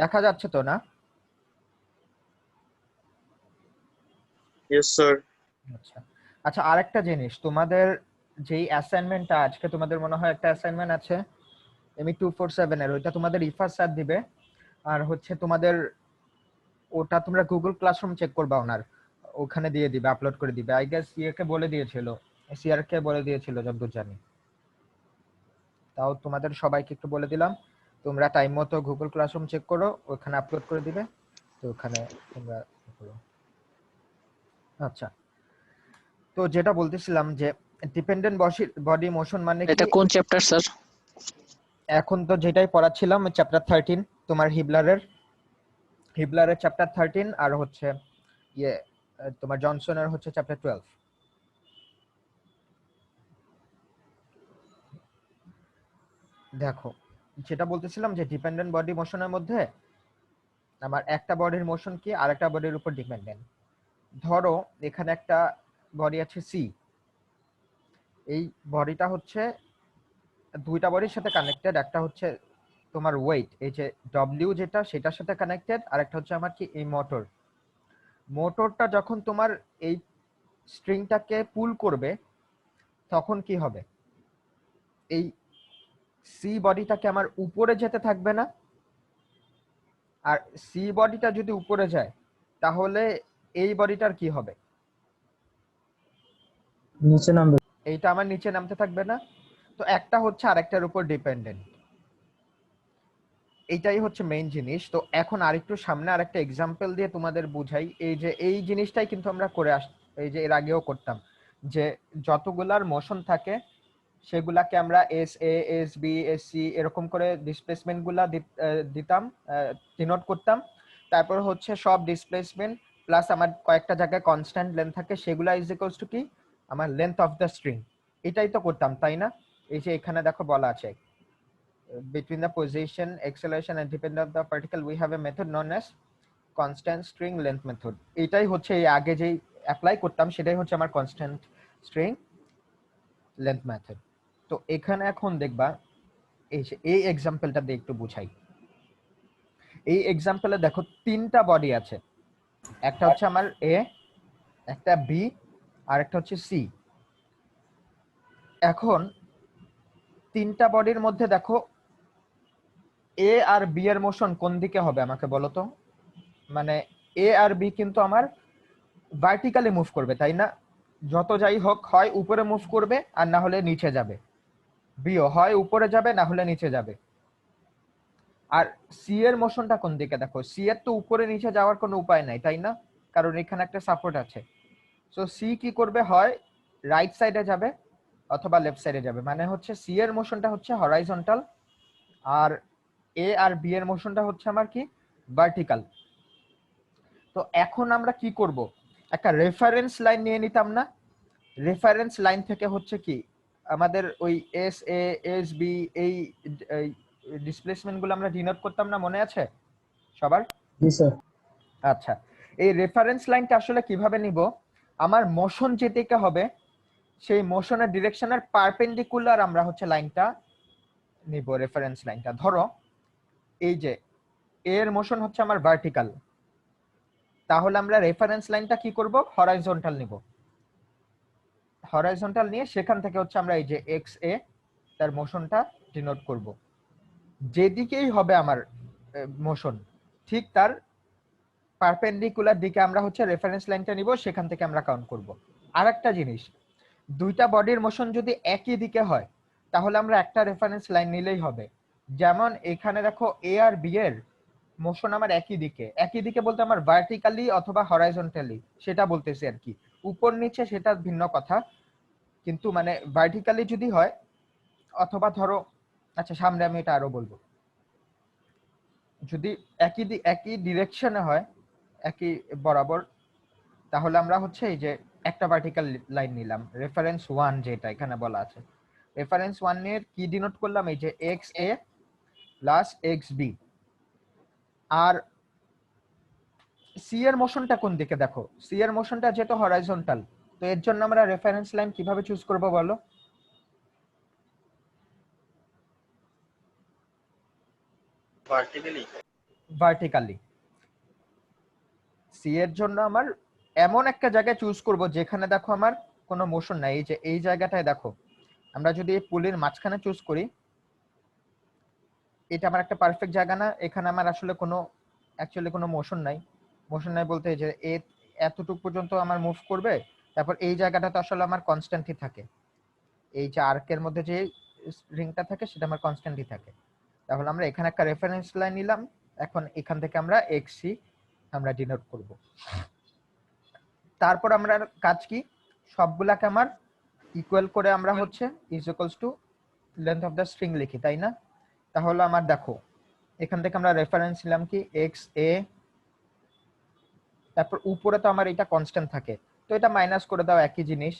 দেখা যাচ্ছে তো না? Yes sir. আচ্ছা আচ্ছা, আরেকটা জিনিস, তোমাদের যেই অ্যাসাইনমেন্টটা আজকে, তোমাদের মনে হয় একটা অ্যাসাইনমেন্ট আছে এমই 247 এর, ওইটা তোমাদের ইফা স্যার দিবে। আর হচ্ছে তোমাদের ওটা তোমরা গুগল ক্লাসরুম চেক করবা, ওনার ওখানে দিয়ে দিবে, আপলোড করে দিবে। আই গেস সিআর কে বলে দিয়েছিল, সিআর কে বলে দিয়েছিল যতদূর জানি। তাও তোমাদের সবাইকে একটু বলে দিলাম, তোমরা টাইম মতো গুগল ক্লাসরুম চেক করো, ওখানে আপলোড করে দিবে, তো ওখানে তোমরা করো। আচ্ছা, তো যেটা বলতেছিলাম যে ডিপেন্ডেন্ট বডি মোশন মানে কি? এটা কোন চ্যাপ্টার স্যার? এখন তো যেটাই পড়াচ্ছিলাম চ্যাপ্টার 13, তোমার হিবলারের চ্যাপ্টার 13, আর হচ্ছে ইয়ে তোমার জনসনের হচ্ছে চ্যাপ্টার 12। দেখো, যেটা বলতেছিলাম যে ডিপেন্ডেন্ট বডি মোশনের মধ্যে আমার একটা বডির মোশন কি আরেকটা বডির উপর ডিপেন্ডেন্ট। ধরো এখানে একটা বডি আছে সি, এই বডিটা হচ্ছে দুইটা বডির সাথে কানেক্টেড। একটা হচ্ছে তোমার ওয়েট, এই যে ডব্লিউ যেটা, সেটার সাথে কানেক্টেড। আর একটা হচ্ছে আমার কি এই মোটরটা যখন তোমার এই স্ট্রিংটাকে পুল করবে তখন কি হবে? এই সি বডিটাকে আমার উপরে যেতে থাকবে না? আর সি বডিটা যদি উপরে যায় তাহলে এই বডিটার কি হবে? নিচে নামবে। এইটা আমার নিচে নামতে থাকবে না? তো একটা হচ্ছে আরেকটার উপর ডিপেন্ডেন্ট, এইটাই হচ্ছে মেইন জিনিস। তো এখন আরেকটু সামনে আরেকটা এক্সাম্পল দিয়ে তোমাদের বুঝাই। এই যে এই জিনিসটাই কিন্তু আমরা করে এই যে এর আগেও করতাম, যে যতগুলার মোশন থাকে সেগুলাকে আমরা এস এ, এস বি, এস সি এরকম করে ডিসপ্লেসমেন্ট গুলা দিতাম, ডিনোট করতাম। তারপর হচ্ছে সব ডিসপ্লেসমেন্ট প্লাস আমার কয়েকটা জায়গায় কনস্ট্যান্ট লেন্থ থাকে, সেগুলা ইজ ইকুয়ালস টু কি আমার লেন্থ অফ দ্য স্ট্রিং। এটাই তো করতাম, তাই না? এই যে এখানে দেখো বলা আছে, between the position, acceleration and dependence of the particle we have a method known as constant string length method. এটাই হচ্ছে এই আগে যেই অ্যাপ্লাই করতাম সেটাই হচ্ছে আমার কনস্ট্যান্ট স্ট্রিং লেন্থ মেথড। তো এখানে এখন দেখবা এই এক্সাম্পলটা দিয়ে একটু বুঝাই। এই এক্সাম্পলে দেখো তিনটা বডি আছে, একটা হচ্ছে আমার এ, একটা বি, আর একটা হচ্ছে সি। এখন তিনটা বডির মধ্যে দেখো এ আর বি এর মোশন কোন দিকে হবে আমাকে বলো তো? মানে এ আর বি কিন্তু আমার ভার্টিক্যালি মুভ করবে, তাই না? যত যাই হোক, হয় উপরে মুভ করবে আর না হলে নিচে যাবে। বিও হয় উপরে যাবে না হলে নিচে যাবে। আর সি এর মোশনটা কোন দিকে? দেখো সি এর তো উপরে নিচে যাওয়ার কোনো উপায় নাই, তাই না? কারণ এখানে একটা সাপোর্ট আছে। সো সি কি করবে? হয় রাইট সাইডে যাবে অথবা লেফট সাইডে যাবে। মানে হচ্ছে সি এর মোশনটা হচ্ছে হরাইজন্টাল, আর এ আর বি এর মোশনটা হচ্ছে আমার কি ভার্টিক্যাল। তো এখন আমরা কি করব? একটা রেফারেন্স লাইন নিয়ে নিতাম না? রেফারেন্স লাইন থেকে হচ্ছে কি আমাদের ওই এস এ, এস বি, এই ডিসপ্লেসমেন্ট গুলো আমরা ডিনোট করতাম না, মনে আছে সবার? জি স্যার। আচ্ছা, এই রেফারেন্স লাইনটা আসলে কিভাবে নিব? আমার মোশন যেদিকে হবে সেই মোশনের ডিরেকশনের পারপেন্ডিকুলার আমরা হচ্ছে লাইনটা নিব, রেফারেন্স লাইনটা। ধরো এই যে এর মোশন হচ্ছে আমার ভার্টিক্যাল, তাহলে আমরা রেফারেন্স লাইনটা কি করব? হরাইজন্টাল নিব। হরাইজন্টাল নিয়ে সেখান থেকে হচ্ছে আমরা এই যে এক্স এ তার মোশনটা ডিনোট করব। যেদিকেই হবে আমার মোশন, ঠিক তার পারপেন্ডিকুলার দিকে আমরা হচ্ছে রেফারেন্স লাইনটা নিব, সেখান থেকে আমরা কাউন্ট করব। আরেকটা জিনিস, দুইটা বডির মোশন যদি একই দিকে হয় তাহলে আমরা একটা রেফারেন্স লাইন নিলেই হবে। যেমন এখানে দেখো এ আর বি এর মোশন আমার একই দিকে। একই দিকে বলতে আমার ভার্টিক্যালি অথবা হরাইজন্টালি সেটা বলতেছি আর কি। উপর নিচে সেটা ভিন্ন কথা, কিন্তু মানে ভার্টিক্যালি যদি হয় অথবা ধরো, আচ্ছা সামনে আমি এটা আরো বলবো, যদি একই ডিরেকশনে হয়, একই বরাবর, তাহলে আমরা হচ্ছে এই যে একটা ভার্টিক্যাল লাইন নিলাম, রেফারেন্স 1 যেটা এখানে বলা আছে। রেফারেন্স 1 এর কি ডিনোট করলাম? এই যে এক্স এ প্লাস এক্স বি। আর সি এর মোশনটা কোন দিকে? দেখো সি এর মোশনটা যেহেতু হরাইজন্টাল, তো এর জন্য আমরা রেফারেন্স লাইন কিভাবে চুজ করব বলো? ভার্টিক্যালি। ভার্টিক্যালি। সি এর জন্য আমার এমন একটা জায়গায় চুজ করব যেখানে দেখো আমার কোনো মোশন নাই। এই যে এই জায়গাটায় দেখো, আমরা যদি পুলির মাঝখানে চুজ করি, এটা আমার একটা পারফেক্ট জায়গা না? এখানে আমার আসলে কোনো অ্যাকচুয়ালি কোনো মোশন নাই। মোশন নাই বলতে এই যে এতটুকু পর্যন্ত আমার মুভ করবে, তারপর এই জায়গাটা তো আসলে আমার কনস্ট্যান্টই থাকে। এই যে আর্কের মধ্যে যে রিংটা থাকে সেটা আমার কনস্ট্যান্টই থাকে। তাহলে আমরা এখানে একটা রেফারেন্স লাইন নিলাম, এখন এখান থেকে আমরা এক্সি আমরা ডিনোট করব। তারপর আমরা কাজ কি, সবগুলাকে আমার ইকুয়াল করে আমরা হচ্ছে is equals two length of the string লিখি, তাই না? তাহলে আমার দেখো এখান থেকে আমরা রেফারেন্স নিলাম কি এক্স এ, তারপর উপরে তো আমার এটা কনস্ট্যান্ট থাকে, তো এটা মাইনাস করে দাও, একই জিনিস।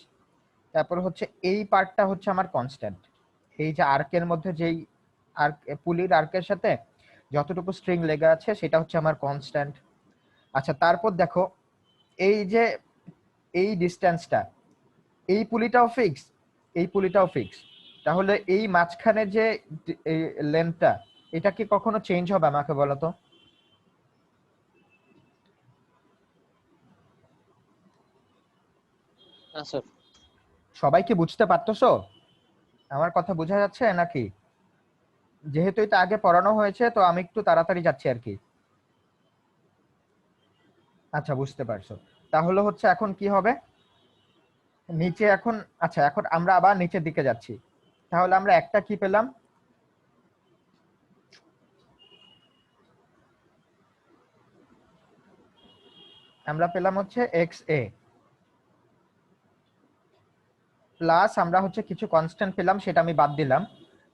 তারপর হচ্ছে এই পার্টটা হচ্ছে আমার কনস্ট্যান্ট, এই যে আর্কের মধ্যে যেই আর্ক, পুলির আর্কের সাথে যতটুকু স্ট্রিং লেগে আছে সেটা হচ্ছে আমার কনস্ট্যান্ট। আচ্ছা, তারপর দেখো এই যে এই ডিসটেন্সটা, এই পুলিটাও ফিক্স, এই পুলিটাও ফিক্স। তাহলে এই মাঝখানে যে লেন্থটা, এটা কি কখনো চেঞ্জ হবে আমাকে বলো তো? না স্যার। সবাই কি বুঝতে পারতেছো? আমার কথা বোঝা যাচ্ছে নাকি? যেহেতু এটা আগে পড়ানো হয়েছে তো আমি একটু তাড়াতাড়ি যাচ্ছি আর কি। আচ্ছা, বুঝতে পারছো। তাহলে হচ্ছে এখন কি হবে, নিচে এখন, আচ্ছা এখন আমরা আবার নিচের দিকে যাচ্ছি। তাহলে আমরা একটা কি পেলাম, আমরা পেলাম হচ্ছে এক্স এ প্লাস আমরা হচ্ছে কিছু কনস্ট্যান্ট পেলাম, সেটা আমি বাদ দিলাম।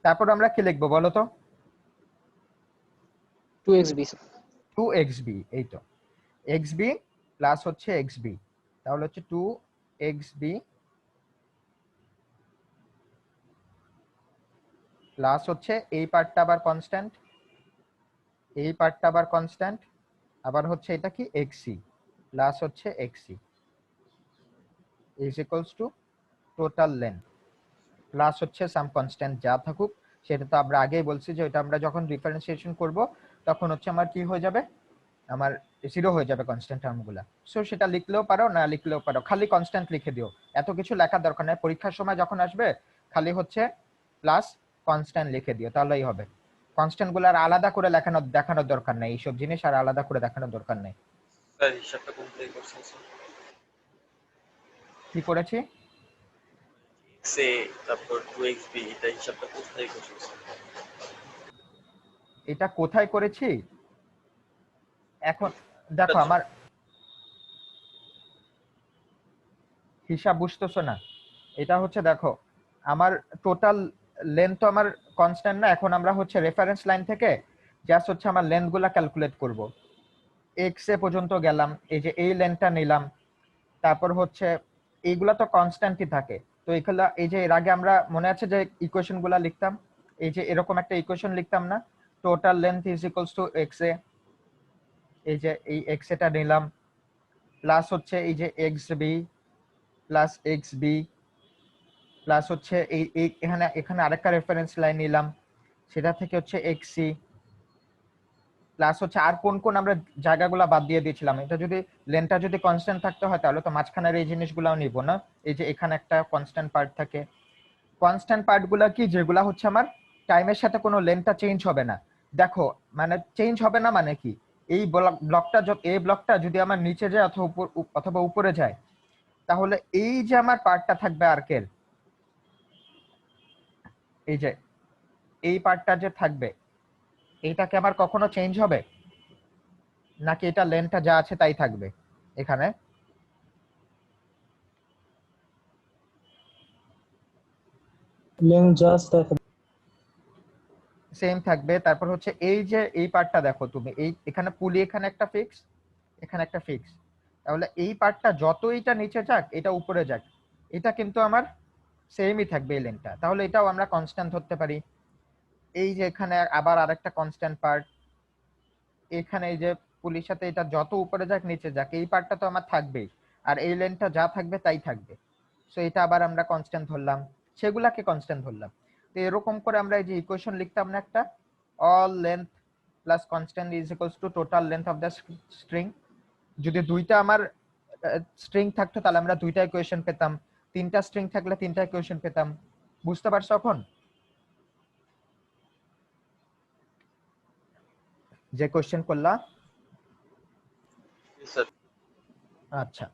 তারপর আমরা কি লিখবো বলো তো? 2xb sir. 2xb, এই তো xb প্লাস হচ্ছে xb, তাহলে হচ্ছে 2xb প্লাস হচ্ছে এই পার্টটা আবার কনস্ট্যান্ট, এই পার্টটা আবার কনস্ট্যান্ট, আবার হচ্ছে এটা কি xc প্লাস হচ্ছে xc is equals two total length plus হচ্ছে সাম কনস্ট্যান্ট যা থাকুক, সেটা তো আমরা আগেই বলছি যে এটা আমরা যখন ডিফারেন্সিয়েশন করব তখন হচ্ছে আমার কি হয়ে যাবে, আমার জিরো হয়ে যাবে কনস্ট্যান্ট টার্মগুলা। সো সেটা লিখলেও পারো, না লিখলেও পারো, খালি কনস্ট্যান্ট লিখে দিও, এত কিছু লেখার দরকার নেই। পরীক্ষার সময় যখন আসবে খালি হচ্ছে প্লাস কনস্ট্যান্ট লিখে দিও, তাহলেই হবে। কনস্ট্যান্ট গুলো আর আলাদা করে দেখানোর দরকার নেই, এইসব জিনিস আর আলাদা করে দেখানোর দরকার নেই। স্যার হিসাবটা কোন থেকে করছেন স্যার? কি করেছি? সে তারপর 2xb এটা হিসাবটা কোন থেকে করছেন স্যার? এটা কোথায় করেছি এখন দেখো, আমার হিসাব বুঝতেছো না? এটা হচ্ছে দেখো, আমার টোটাল লেন্থ তো আমার কনস্ট্যান্ট না, এখন আমরা হচ্ছে রেফারেন্স লাইন থেকে জাস্ট হচ্ছে আমার লেন্থ গুলা ক্যালকুলেট করব। এক্স এ পর্যন্ত গেলাম, এই যে এই লেন্থটা নিলাম, তারপর হচ্ছে এইগুলা তো কনস্ট্যান্টই থাকে। তো এইগুলা, এই যে এর আগে আমরা মনে আছে যে ইকুয়েশন গুলা লিখতাম, এই যে এরকম একটা ইকুয়েশন লিখতাম না, total length is equals to x a, এই যে এই এক্স এটা নিলাম প্লাস হচ্ছে এই যে X B plus X B plus হচ্ছে এখানে এখানে আরেকটা রেফারেন্স লাইন নিলাম, সেটা থেকে হচ্ছে এক্সি প্লাস হচ্ছে আর কোন কোন আমরা জায়গাগুলো বাদ দিয়ে দিয়েছিলাম। এটা যদি লেনটা যদি কনস্ট্যান্ট থাকতে হয় তাহলে তো মাঝখানের এই জিনিসগুলোও নিব না। এই যে এখানে একটা কনস্ট্যান্ট পার্ট থাকে, কনস্ট্যান্ট পার্টগুলো কি, যেগুলো হচ্ছে আমার টাইমের সাথে কোনো লেনটা চেঞ্জ হবে না। দেখো মানে চেঞ্জ হবে না মানে কি, এই ব্লকটা এই ব্লকটা যদি আমার নিচে যায় অথবা উপরে যায়, তাহলে এই যে আমার পার্টটা থাকবে আর্কের, এই যে এই পার্টটা যে থাকবে, এইটাকে আমার কখনো চেঞ্জ হবে নাকি এটা লেন্থটা যা আছে তাই থাকবে? এখানে লেন জাস্ট দেখো। সেম থাকবে। তারপর হচ্ছে এই যে এই পার্টটা দেখো তুমি, এই এখানে পুলি এখানে একটা ফিক্স, এখানে একটা ফিক্স, তাহলে এই পার্টটা যত এটা নিচে যাক এটা উপরে যাক, এটা কিন্তু আমার সেমই থাকবে এই লেন্থটা, তাহলে এটাও আমরা কনস্ট্যান্ট ধরতে পারি। এই যে এখানে আবার আরেকটা কনস্ট্যান্ট পার্ট, এখানে এই যে পুলির সাথে এটা যত উপরে যাক নিচে যাক এই পার্টটা তো আমার থাকবেই, আর এই লেন্থটা যা থাকবে তাই থাকবে। সো এটা আবার আমরা কনস্ট্যান্ট ধরলাম, সেগুলাকে কনস্ট্যান্ট ধরলাম। তো এরকম করে আমরা এই যে ইকুয়েশন লিখতাম না একটা, all length plus constant is equals two total length of the string. যদি দুইটা আমার স্ট্রিং থাকতো তাহলে আমরা দুইটা ইকুয়েশন পেতাম, তিনটা স্ট্রিং থাকলে তিনটা ইকুয়েশন পেতাম। বুঝতে পারছো এখন যে কোশ্চেন করলা? Yes, sir. আচ্ছা,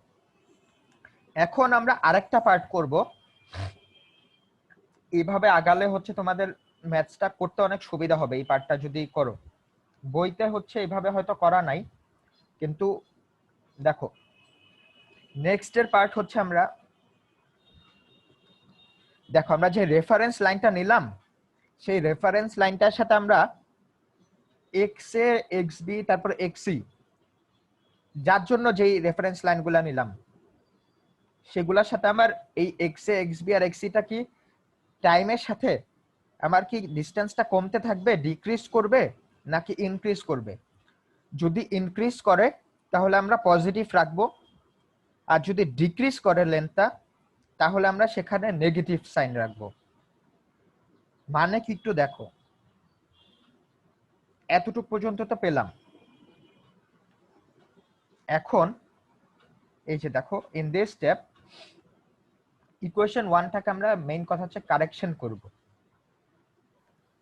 এখন আমরা আরেকটা পার্ট করব। এইভাবে আগালে হচ্ছে তোমাদের ম্যাথসটা করতে অনেক সুবিধা হবে। এই পার্টটা যদি করো, বইতে হচ্ছে এইভাবে হয়তো করা নাই, কিন্তু দেখো নেক্সট এর পার্ট হচ্ছে আমরা দেখো আমরা যে রেফারেন্স লাইনটা নিলাম সেই রেফারেন্স লাইনটার সাথে আমরা এক্স এ এক্স বি তারপর এক্সি যার জন্য যেই রেফারেন্স লাইনগুলো নিলাম সেগুলোর সাথে আমার এই এক্স এ এক্স বি আর এক্সিটা কি টাইমের সাথে আমার কি ডিসটেন্সটা কমতে থাকবে, ডিক্রিজ করবে নাকি ইনক্রিজ করবে? যদি ইনক্রিজ করে তাহলে আমরা পজিটিভ রাখবো, আর যদি ডিক্রিজ করে লেন্থটা তাহলে আমরা সেখানে নেগেটিভ সাইন রাখবো। মানে কি একটু দেখো, এতটুকু পর্যন্ত তো পেলাম। এখন এই যে দেখো ইন দিস স্টেপ ইকুয়েশন 1টাকে আমরা মেইন কথা হচ্ছে কারেকশন করব।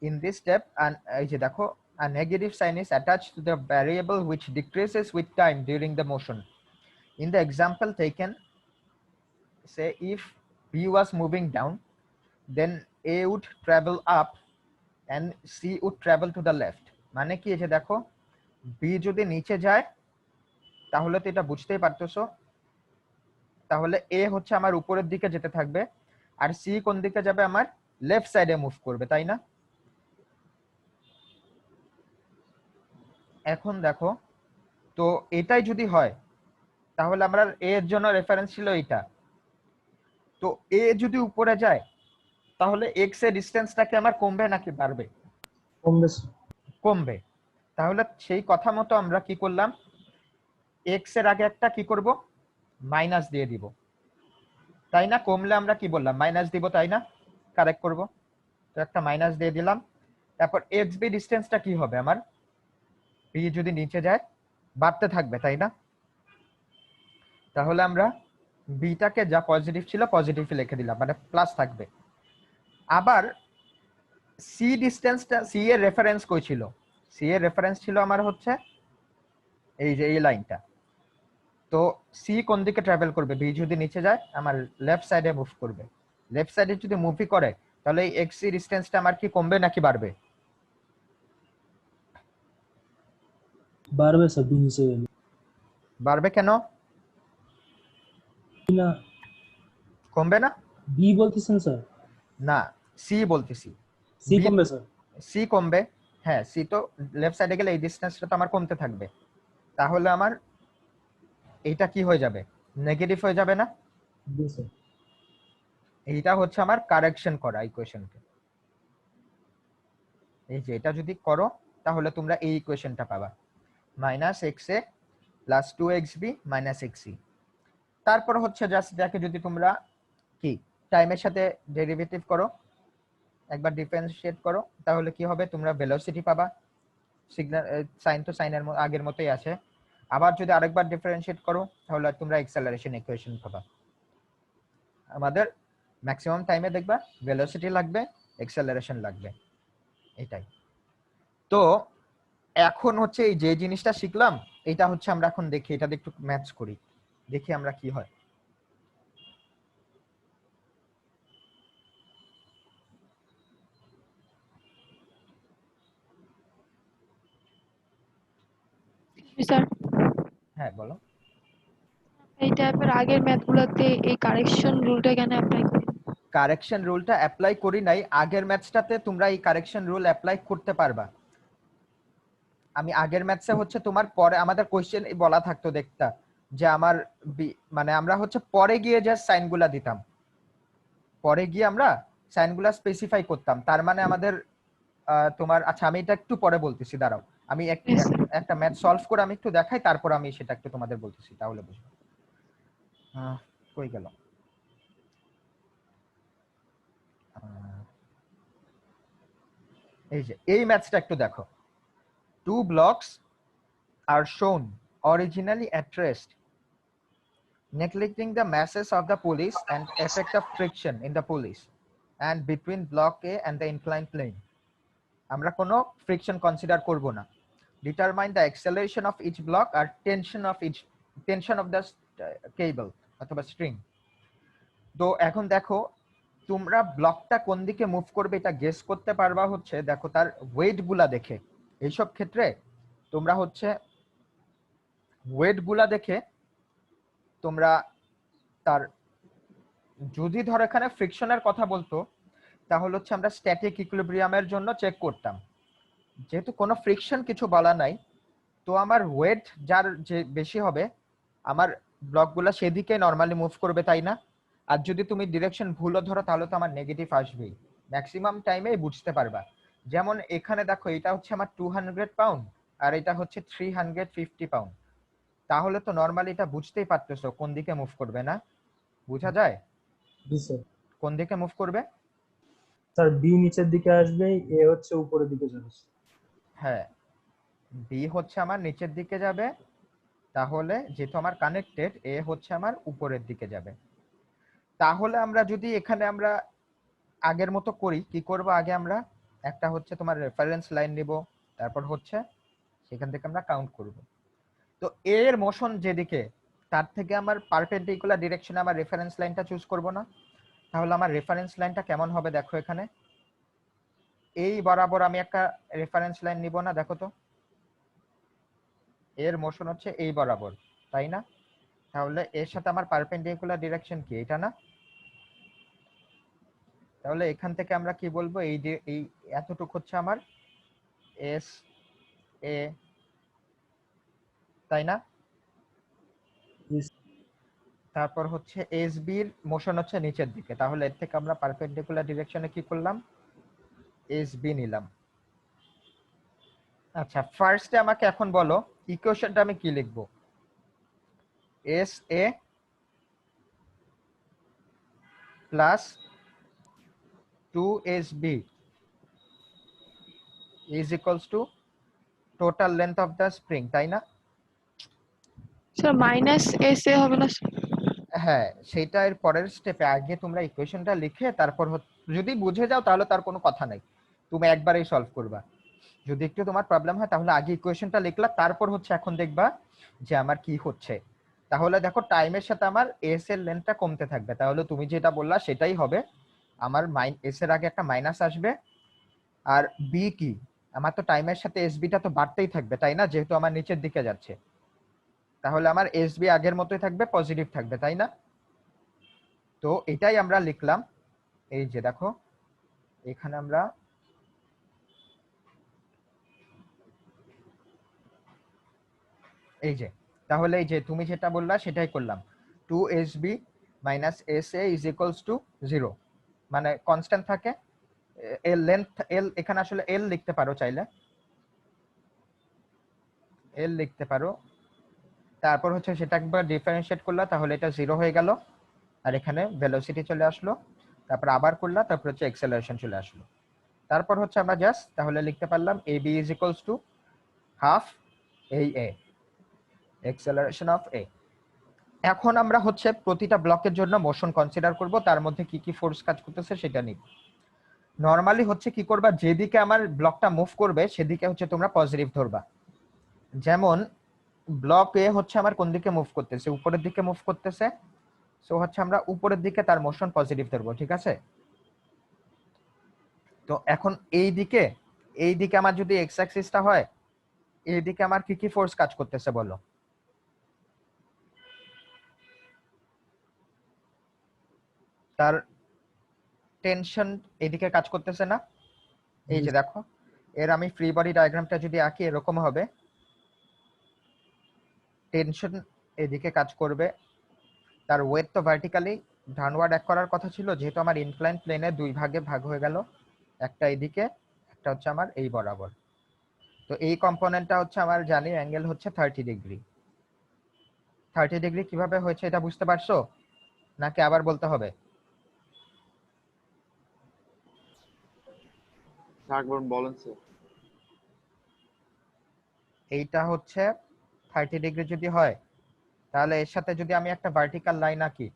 ইন দিস স্টেপ এই যে দেখো a negative sign is attached to the variable which decreases with time during the motion. In the example taken, say if B was moving down, then A would travel up and C would travel to the left. মানে কি এই যে দেখো B যদি নিচে যায় তাহলে তো এটা বুঝতেই পারতেছো, তাহলে A হচ্ছে আমার উপরের দিকে যেতে থাকবে আর C কোন দিকে যাবে, আমার লেফট সাইডে মুভ করবে, তাই না? এখন দেখো তো এটাই যদি হয় তাহলে আমরা A এর জন্য রেফারেন্স ছিল এইটা, তো A যদি উপরে যায় তাহলে x এর ডিসটেন্সটা কি আমার কমবে নাকি বাড়বে? কমবে স্যার। কমবে। তাহলে সেই কথা মতো আমরা কি করলাম, x এর আগে একটা কি করব, মাইনাস দিয়ে দিব, তাই না? কমলে আমরা কি বললাম, মাইনাস দিব, তাই না? কারেক্ট করব, তো একটা মাইনাস দিয়ে দিলাম। তারপর xb ডিসটেন্সটা কি হবে আমার, b যদি নিচে যায় বাড়তে থাকবে, তাই না? তাহলে আমরা বিটাকে যা পজিটিভ ছিল পজিটিভ লিখে দিলাম, মানে প্লাস থাকবে। আবার সি ডিসটেন্সটা, সি এর রেফারেন্স কই ছিল? সি এর রেফারেন্স ছিল আমার হচ্ছে এই যে এই লাইনটা। তো সি কোন দিকে ট্রাভেল করবে, বি যদি নিচে যায় আমার লেফট সাইডে মুভ করবে। লেফট সাইডে যদি মুভি করে তাহলে এই এক্স সি ডিসটেন্সটা আমার কি কমবে নাকি বাড়বে? বাড়বে স্যার, বি নিচে গেলে। বাড়বে কেন? না, কমবে না? বি বলতেছেন স্যার? না, সি বলতেছি। সি কমবে স্যার। সি কমবে, হ্যাঁ সি তো লেফট সাইডে গেলে এই ডিসটেন্সটা তো আমার কমতে থাকবে, তাহলে আমার এইটা কি হয়ে যাবে, নেগেটিভ হয়ে যাবে না? জি স্যার। এইটা হচ্ছে আমার কারেকশন করা ইকুয়েশনকে। এই যে এটা যদি করো তাহলে তোমরা এই ইকুয়েশনটা পাবা, মাইনাস এক্স এ প্লাস 2xb মাইনাস এক্সি। তারপর হচ্ছে জাস্ট দেখে যদি তোমরা কি টাইমের সাথে ডেরিভেটিভ করো, একবার ডিফারেন্সিয়েট করো, তাহলে কি হবে, তোমরা ভেলোসিটি পাবা। সিগন্যাল সাইন তো সাইনের আগের মতোই আছে। আবার যদি আরেকবার ডিফারেন্সিয়েট করো তাহলে তোমরা অ্যাক্সেলারেশন ইকুয়েশন পাবা। আমাদের ম্যাক্সিমাম টাইমে দেখবা ভেলোসিটি লাগবে, অ্যাক্সেলারেশন লাগবে, এটাই। তো এখন হচ্ছে এই যে জিনিসটা শিখলাম এটা হচ্ছে আমরা এখন দেখি, এটা একটু ম্যাচ করি, দেখি আমরা কি হয়। স্যার, হ্যাঁ বলো। এই টাইপের আগের ম্যাথগুলোতে এই কারেকশন রুলটা কেন অ্যাপ্লাই করি? কারেকশন রুলটা অ্যাপ্লাই করি নাই, আগের ম্যাথসটাতে তোমরা এই কারেকশন রুল অ্যাপ্লাই করতে পারবা। আমি আগের ম্যাথসে হচ্ছে তোমার পরে আমাদের কোশ্চেন বলা থাকতো দেখতা যে আমার মানে আমরা হচ্ছে পরে গিয়ে যে সাইনগুলা দিতাম, পরে গিয়ে আমরা সাইনগুলা স্পেসিফাই করতাম, তার মানে আমাদের তোমার, আচ্ছা আমি এটা একটু পরে বলতেছি, দাঁড়াও আমি একটা ম্যাথ সলভ করে আমি একটু দেখাই, তারপর আমি সেটা একটু তোমাদের বলতেছি, তাহলে বুঝবে। কই গেল, এই যে এই ম্যাথসটা একটু দেখো। two blocks are shown originally at rest, neglecting the masses of the pulleys and effect of friction in the pulleys and between block A and the inclined plane. আমরা কোনো friction consider করব না. Determine the acceleration of each block or tension of the cable অথবা string. তো এখন দেখো তোমরা ব্লকটা কোন দিকে মুভ করবে এটা গেস করতে পারবা হচ্ছে দেখো তার ওয়েট গুলা দেখে। এইসব ক্ষেত্রে তোমরা হচ্ছে ওয়েট গুলা দেখে তোমরা তার যদি ধরো এখানে ফ্রিকশনের কথা বলতো তাহলে হচ্ছে আমরা স্ট্যাটিক ইকুইলিব্রিয়ামের জন্য চেক করতাম। যেহেতু কোনো ফ্রিকশন কিছু বলা নাই, তো আমার ওয়েট যার যে বেশি হবে আমার ব্লকগুলো সেদিকে নরমালি মুভ করবে, তাই না? আর যদি তুমি ডিরেকশন ভুলও ধরো তাহলে তো আমার নেগেটিভ আসবেই। ম্যাক্সিমাম টাইমেই বুঝতে পারবা। যেমন এখানে দেখো এটা হচ্ছে আমার 200 পাউন্ড আর এটা হচ্ছে 350 পাউন্ড। তাহলে তো নরমালি এটা বুঝতেই পারতেছো কোন দিকে মুভ করবে, না? বোঝা যায় জি স্যার। কোন দিকে মুভ করবে? স্যার বি নিচের দিকে আসবে, এ হচ্ছে উপরের দিকে যাবে। হ্যাঁ, বি হচ্ছে আমার নিচের দিকে যাবে, তাহলে যেহেতু আমার কানেক্টেড এ হচ্ছে আমার উপরের দিকে যাবে। তাহলে আমরা যদি এখানে আমরা আগের মতো করি, কি করব আগে আমরা একটা হচ্ছে তোমার রেফারেন্স লাইন নিব, তারপর হচ্ছে সেখান থেকে আমরা কাউন্ট করব। তো এর মোশন যেদিকে তার থেকে আমার পারপেন্ডিকুলার ডিরেকশনে আমার রেফারেন্স লাইনটা চুজ করব না? তাহলে আমার রেফারেন্স লাইনটা কেমন হবে দেখো এখানে এই বরাবর আমি একটা রেফারেন্স লাইন নিব না? দেখো তো এর মোশন হচ্ছে এই বরাবর, তাই না? তাহলে এর সাথে আমার পারপেন্ডিকুলার ডিরেকশন কি এটা না? তাহলে এখান থেকে আমরা কি বলবো এই যে এই এতটুকু হচ্ছে আমার এস এ, তাই না? তারপর হচ্ছে এস বি এর মোশন হচ্ছে নিচের দিকে, তাহলে এর থেকে আমরা পারপেন্ডিকুলার ডিরেকশনে কি করলাম এস বি নিলাম। আচ্ছা, ফার্স্টে আমাকে এখন বলো ইকুয়েশনটা আমি কি লিখবো? S A plus 2SB is equals to total length of the spring, তাই না? স্যার মাইনাস এস এ হবে না স্যার? হ্যাঁ, সেটা এর পরের স্টেপে। আগে তোমরা ইকুয়েশনটা লিখে তারপর যদি বুঝে যাও তাহলে তার কোনো কথা নাই, তুমি একবারেই সলভ করবা। যদি একটু তোমার প্রবলেম হয় তাহলে আগে ইকুয়েশনটা লিখলা, তারপর হচ্ছে এখন দেখবা যে আমার কি হচ্ছে। তাহলে দেখো টাইমের সাথে আমার এস এর লেন্থটা কমতে থাকবে, তাহলে তুমি যেটা বললা সেটাই হবে। আমার এস এর আগে একটা মাইনাস আসবে, আর বি কি আমার তো টাইমের সাথে এসবিটা তো বাড়তেই থাকবে, তাই না? যেহেতু আমার নিচের দিকে যাচ্ছে, তাহলে আমার এসবি আগের মতোই থাকবে, পজিটিভ থাকবে, তাই না? তো এটাই আমরা লিখলাম। এই যে দেখো এখানে আমরা এই যে, তাহলে এই যে তুমি যেটা বললা সেটাই করলাম। 2SB minus SA is equals to 0, মানে কনস্ট্যান্ট থাকে। এর লেন্থ এল, এখানে আসলে এল লিখতে পারো, চাইলে এল লিখতে পারো। তারপর হচ্ছে সেটা একবার ডিফারেন্সিয়েট করলা, তাহলে এটা 0 হয়ে গেল, আর এখানে ভেলোসিটি চলে আসলো। তারপর আবার করলা, তারপর হচ্ছে অ্যাক্সেলারেশন চলে আসলো। তারপর হচ্ছে আমরা জাস্ট তাহলে লিখতে পারলাম AB is equals to half AA, acceleration of A। এখন আমরা হচ্ছে প্রতিটা ব্লকের জন্য মোশন কনসিডার করব, তার মধ্যে কি কি ফোর্স কাজ করতেছে সেটা নিব। নরমালি হচ্ছে কি করবা, যেদিকে আমার ব্লকটা মুভ করবে সেদিকে হচ্ছে তোমরা পজিটিভ ধরবা। যেমন ব্লক এ হচ্ছে আমার কোন দিকে মুভ করতেছে? উপরের দিকে মুভ করতেছে, সো হচ্ছে আমরা উপরের দিকে তার মোশন পজিটিভ ধরবো, ঠিক আছে? তো এখন এই দিকে আমার যদি এক্স অ্যাক্সিসটা হয়, এই দিকে আমার কি কি ফোর্স কাজ করতেছে বলো? তার টেনশন এদিকে কাজ করতেছে না? এই যে দেখো, এর আমি ফ্রি বডি ডায়াগ্রামটা যদি আঁকি এরকম হবে, টেনশন এদিকে কাজ করবে, তার ওয়েট তো ভার্টিক্যালি ডাউনওয়ার্ড এক করার কথা ছিল, যেহেতু আমার ইনক্লাইন প্লেনে দুই ভাগে ভাগ হয়ে গেল, একটা এদিকে একটা হচ্ছে আমার এই বরাবর। তো এই কম্পোনেন্টটা হচ্ছে আমার জানি অ্যাঙ্গেল হচ্ছে 30 ডিগ্রি। 30 ডিগ্রি কিভাবে হয়েছে এটা বুঝতে পারছো নাকি আবার বলতে হবে? একবার বলেন স্যার। এইটা হচ্ছে 30 ডিগ্রি যদি হয়, তাহলে এর সাথে যদি আমি একটা ভার্টিক্যাল লাইন আঁকি,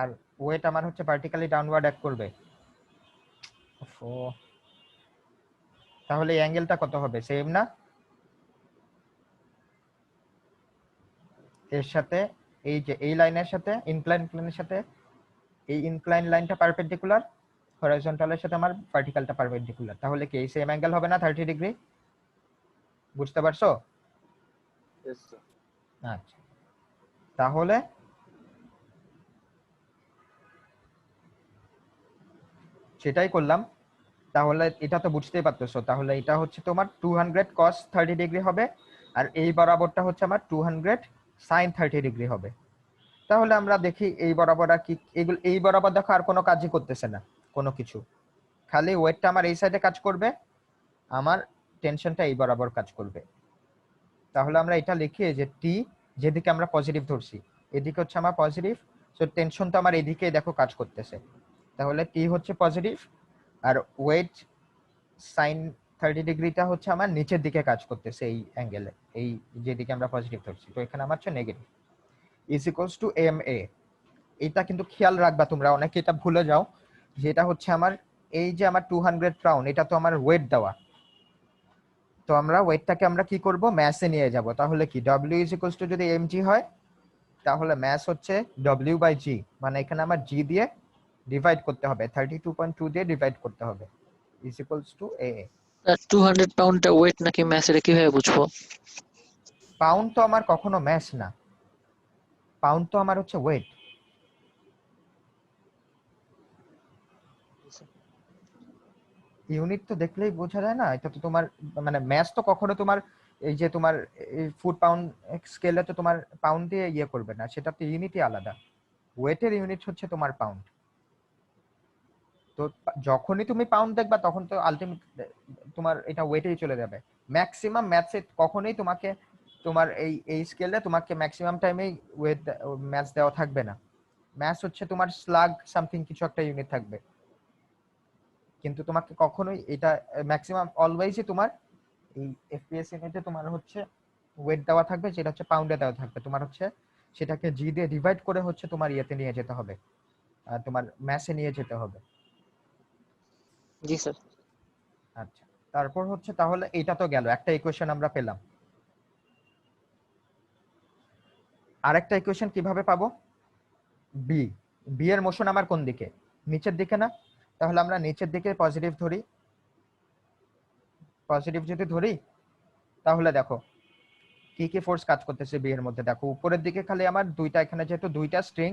আর ওয়েট আমার হচ্ছে ভার্টিক্যালি ডাউনওয়ার্ড অ্যাক্ট করবে, তাহলে এই অ্যাঙ্গেলটা কত হবে? সেম না? এর সাথে এই যে এই লাইনের সাথে ইনক্লাইন প্লেনের সাথে এই ইনক্লাইন লাইনটা পারপেন্ডিকুলার, হরাইজন্টালের সাথে আমার ভার্টিক্যালটা পারপেন্ডিকুলার, তাহলে কি এই সেম অ্যাঙ্গেল হবে না 30 ডিগ্রি? বুঝতে পারছো? Yes, sir. আচ্ছা, তাহলে সেটাই করলাম। তাহলে এটা তো বুঝতেই পারতেছো, তাহলে এটা হচ্ছে তোমার 200 cos 30 ডিগ্রি হবে, আর এই বরাবরটা হচ্ছে আমার 200 sin 30 ডিগ্রি হবে। তাহলে আমরা দেখি এই বরাবর আর কি, এগুলো এই বরাবর দেখো আর কোনো কাজই করতেছে না, কোনো কিছু, খালি ওয়েটটা আমার এই সাইডে কাজ করবে, আমার টেনশনটা এই বরাবর কাজ করবে। তাহলে আমরা এটা লিখি যে টি, যেদিকে আমরা পজিটিভ ধরছি এদিকে হচ্ছে আমার পজিটিভ, সো টেনশন তো আমার এদিকে দেখো কাজ করতেছে, তাহলে টি হচ্ছে পজিটিভ, আর ওয়েট সাইন 30 ডিগ্রিটা হচ্ছে আমার নিচের দিকে কাজ করতেছে এই অ্যাঙ্গেলে, এই যেদিকে আমরা পজিটিভ ধরছি, তো এখানে আমার হচ্ছে negative, is equals to m a. এটা কিন্তু খেয়াল রাখবা তোমরা, অনেকে এটা ভুলে যাও, যেটা হচ্ছে আমার এই যে আমার 200 পাউন্ড, এটা তো আমার ওয়েট দেওয়া, তো আমরা ওয়েটটাকে আমরা কি করব, ম্যাসে নিয়ে যাব, তাহলে কি ডব্লিউ ইজ ইকুয়ালস টু যদি এম জি হয়, তাহলে ম্যাস হচ্ছে ডব্লিউ বাই জি, মানে এখানে আমার জি দিয়ে ডিভাইড করতে হবে, 32.2 দিয়ে ডিভাইড করতে হবে, ইজ ইকুয়ালস টু এ। 200 পাউন্ডটা ওয়েট নাকি ম্যাস, এটা কিভাবে বুঝবো? পাউন্ড তো আমার কখনো ম্যাস না, পাউন্ড তো আমার হচ্ছে ওয়েট। ইউনিট তো দেখলেই বোঝা যায় না, এটা তো তোমার মানে ম্যাস তো কখনো তোমার এই যে তোমার ফুট পাউন্ড স্কেলে তো তোমার পাউন্ড দিয়ে ইয়ে করবে না, সেটা তো ইউনিটই আলাদা, ওয়েটের ইউনিট হচ্ছে তোমার পাউন্ড। তো যখনই তুমি পাউন্ড দেখবা তখন তো আলটিমেট তোমার এটা ওয়েটেই চলে যাবে। ম্যাক্সিমাম ম্যাথসে কখনোই তোমাকে তোমার এই স্কেলে তোমাকে ম্যাক্সিমাম টাইমেই ওয়েট ম্যাথস দেওয়া থাকবে না, ম্যাথস হচ্ছে তোমার স্লাগ সামথিং কিছু একটা ইউনিট থাকবে, কিন্তু তোমাকে কখনোই এটা ম্যাক্সিমাম অলওয়েজই তোমার এই এফপিএস ইউনিটে তোমার হচ্ছে ওয়েট দেওয়া থাকবে, যেটা হচ্ছে পাউন্ডে দেওয়া থাকবে, তোমার হচ্ছে সেটাকে জি দিয়ে ডিভাইড করে হচ্ছে তোমার ইয়েতে নিয়ে যেতে হবে, তোমার ম্যাসে নিয়ে যেতে হবে। জি স্যার। আচ্ছা, তারপর হচ্ছে তাহলে এটা তো গেল, একটা ইকুয়েশন আমরা পেলাম। আরেকটা ইকুয়েশন কিভাবে পাবো? বি, বি এর মোশন আমার কোন দিকে? নিচের দিকে না? তাহলে আমরা নিচের দিকে পজিটিভ ধরি, পজিটিভ যদি ধরি তাহলে দেখো কি কি ফোর্স কাজ করতেছে বি এর মধ্যে। দেখো উপরের দিকে খালি আমার দুইটা, এখানে যেহেতু দুইটা স্ট্রিং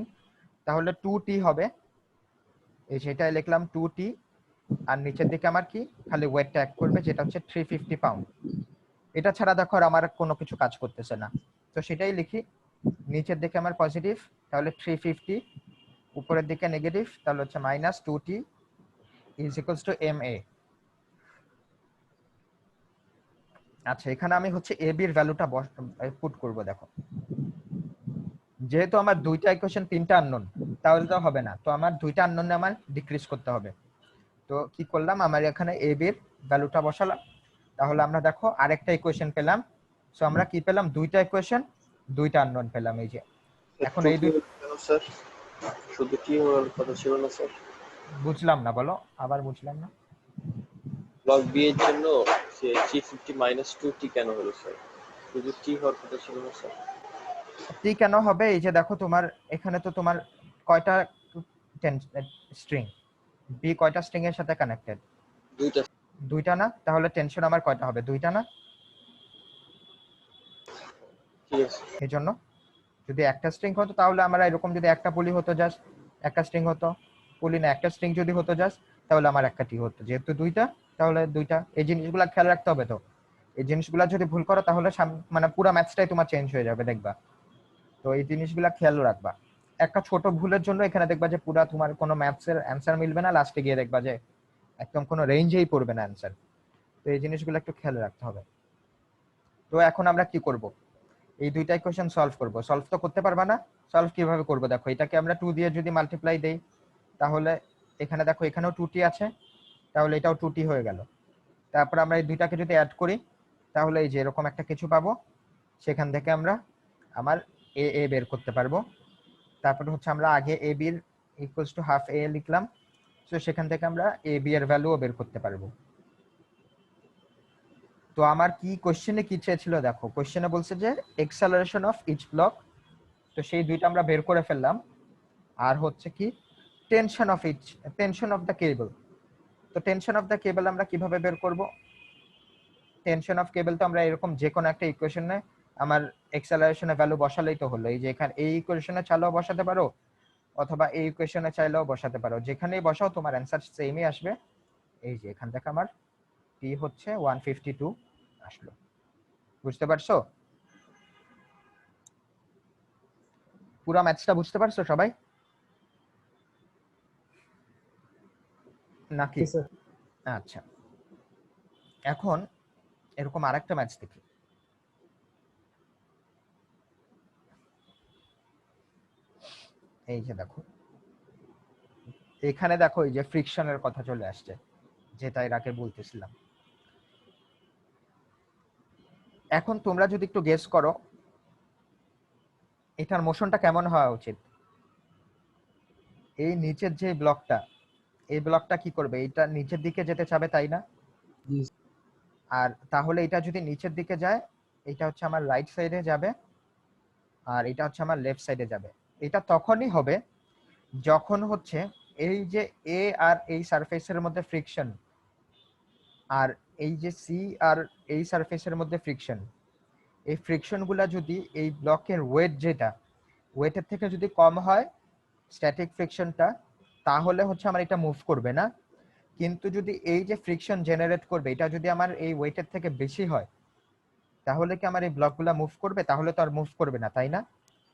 তাহলে 2t হবে, এই সেটাই লিখলাম 2t, আর নিচের দিকে আমার কি খালি ওয়েটটা অ্যাক্ট করবে, যেটা হচ্ছে 350 পাউন্ড। এটা ছাড়া দেখো আর আমার কোনো কিছু কাজ করতেছে না, তো সেটাই লিখি, নিচের দিকে আমার পজিটিভ তাহলে 350, উপরের দিকে নেগেটিভ তাহলে হচ্ছে minus 2t is equals to m a. আচ্ছা, এখানে আমি হচ্ছে এ বি এর ভ্যালুটা পুট করব। দেখো যেহেতু আমার দুইটা ইকুয়েশন তিনটা আননোন, তাহলে তো হবে না, তো আমার দুইটা আননোনে আমার ডিক্রিজ করতে হবে। তো কি করলাম, আমার এখানে এ বি এর ভ্যালুটা বসালাম, তাহলে আমরা দেখো আরেকটা ইকুয়েশন পেলাম। সো আমরা কি পেলাম, দুইটা ইকুয়েশন দুইটা আননোন পেলাম। এই যে এখন এই দুই, স্যার শুধু কি হওয়ার কথা ছিল না স্যার? বুঝলাম না, বলো আবার, বুঝলাম না। ব্লক বি এর জন্য সে 350 মাইনাস 2t কেন হলো স্যার? শুধু টি হওয়ার কথা ছিল না স্যার? টি কেন হবে, এই যে দেখো তোমার এখানে তো তোমার কয়টা স্ট্রিং, বি কয়টা স্ট্রিং এর সাথে কানেক্টেড? দুইটা। দুইটা না? তাহলে টেনশন আমার কয়টা হবে, দুইটা না? ঠিক আছে। এই জন্য যদি একটা স্ট্রিং হতো তাহলে আমরা এরকম, যদি একটা পুলি হতো জাস্ট একটা স্ট্রিং হতো, পুলি না একটা স্ট্রিং যদি হতো জাস্ট তাহলে আমার একটা টি হতো, যেহেতু দুইটা তাহলে দুইটা। এই জিনিসগুলো খেয়াল রাখতে হবে, তো এই জিনিসগুলো যদি ভুল করো তাহলে মানে পুরো ম্যাথসটাই তোমার চেঞ্জ হয়ে যাবে দেখবা, তো এই জিনিসগুলো খেয়াল রাখবা। একটা ছোট ভুলের জন্য এখানে দেখবা যে পুরো তোমার কোনো ম্যাথসের অ্যান্সার মিলবে না, লাস্টে গিয়ে দেখবা যে একদম কোনো রেঞ্জেই পড়বে না অ্যান্সার, তো এই জিনিসগুলো একটু খেয়াল রাখতে হবে। তো এখন আমরা কি করব, এই দুইটা ইকুয়েশন সলভ করব। সলভ তো করতে পারবা না, সলভ কিভাবে করব, দেখো এটাকে আমরা 2 দিয়ে যদি মাল্টিপ্লাই দেই তাহলে এখানে দেখো এখানেও 2t আছে, তাহলে এটাও 2t হয়ে গেল। তারপর আমরা এই দুইটাকে যদি অ্যাড করি তাহলে এই যে এরকম একটা কিছু পাবো। সেখান থেকে আমরা আমার এ এ বের করতে পারবো। তারপর হচ্ছে আমরা আগে এ বি এর ইকুয়ালস টু হাফ এ লিখলাম, তো সেখান থেকে আমরা এ বি এর ভ্যালুও বের করতে পারবো। তো আমার কি কোশ্চেনে কি চেয়েছিল দেখো, কোশ্চেনে বলছে যে এক্সেলারেশন অফ ইচ ব্লক, তো সেই দুইটা আমরা বের করে ফেললাম। আর হচ্ছে কি টেনশন অফ দ্য কেবল, তো টেনশন অফ দ্য কেবল আমরা কিভাবে বের করব? টেনশন অফ কেবল তো আমরা এরকম যে কোনো একটা ইকুয়েশনে আমার এক্সেলারেশনের ভ্যালু বসালেই তো হলো। এই যে এখানে এই ইকুয়েশনে চাইলেও বসাতে পারো অথবা এই ইকুয়েশনে চাইলেও বসাতে পারো, যেখানেই বসাও তোমার অ্যান্সার সেমই আসবে। এই যে এখান থেকে আমার টি হচ্ছে 152 আসলো। বুঝতে পারছো? পুরো ম্যাথসটা বুঝতে পারছো সবাই নাকি? জি স্যার। আচ্ছা, এখন এরকম আরেকটা ম্যাচ দেখি। এই যে দেখো, এখানে দেখো এই যে ফ্রিকশনের কথা চলে আসছে, যেটা এর আগে বলতেছিলাম। এখন তোমরা যদি একটু গেস করো এটার মোশনটা কেমন হওয়া উচিত? এই নিচের যে ব্লকটা, এই ব্লকটা কি করবে? এটা নিচের দিকে যেতে চাবে, তাই না? জি আর তাহলে এটা যদি নিচের দিকে যায়, এটা হচ্ছে আমার রাইট সাইডে যাবে আর এটা হচ্ছে আমার লেফট সাইডে যাবে। এটা তখনই হবে যখন হচ্ছে এই যে এ আর এই সারফেসের মধ্যে ফ্রিকশন, আর এই যে সি আর এই সারফেসের মধ্যে ফ্রিকশন, এই ফ্রিকশন গুলা যদি এই ব্লকের ওয়েট, যেটা ওয়েটের থেকে যদি কম হয় স্ট্যাটিক ফ্রিকশনটা, তাহলে হচ্ছে আমার এটা মুভ করবে না। কিন্তু যদি এই যে ফ্রিকশন জেনারেট করবে এটা যদি আমার এই ওয়েটের থেকে বেশি হয়, তাহলে কি আমার এই ব্লকগুলা মুভ করবে? তাহলে তো আর মুভ করবে না, তাই না?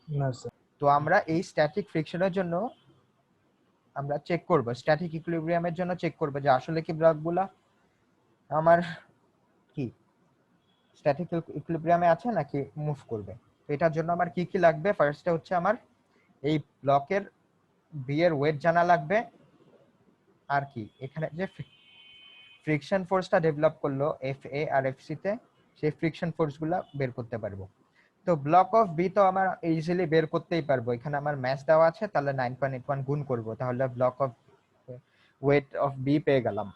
না স্যার। তো আমরা এই স্ট্যাটিক ফ্রিকশনের জন্য আমরা চেক করব, স্ট্যাটিক ইকুইলিব্রিয়ামের জন্য চেক করব যে আসলে কি ব্লকগুলা আমার কি স্ট্যাটিক ইকুইলিব্রিয়ামে আছে নাকি মুভ করবে। তো এটার জন্য আমার কি কি লাগবে? ফার্স্টে হচ্ছে আমার এই ব্লকের বি এর ওয়েট জানা লাগবে, আর কি এখানে যে ফ্রিকশন ফোর্সটা ডেভেলপ করলো এফ এ আর এফ সি তে, সেই ফ্রিকশন ফোর্সগুলো বের করতে পারবো। তো ব্লক অফ বি তো আমার ইজিলি বের করতেই পারবো, এখানে আমার ম্যাথ দেওয়া আছে, তাহলে 9.81 গুণ করব, তাহলে block of weight of B পেয়ে গেলাম।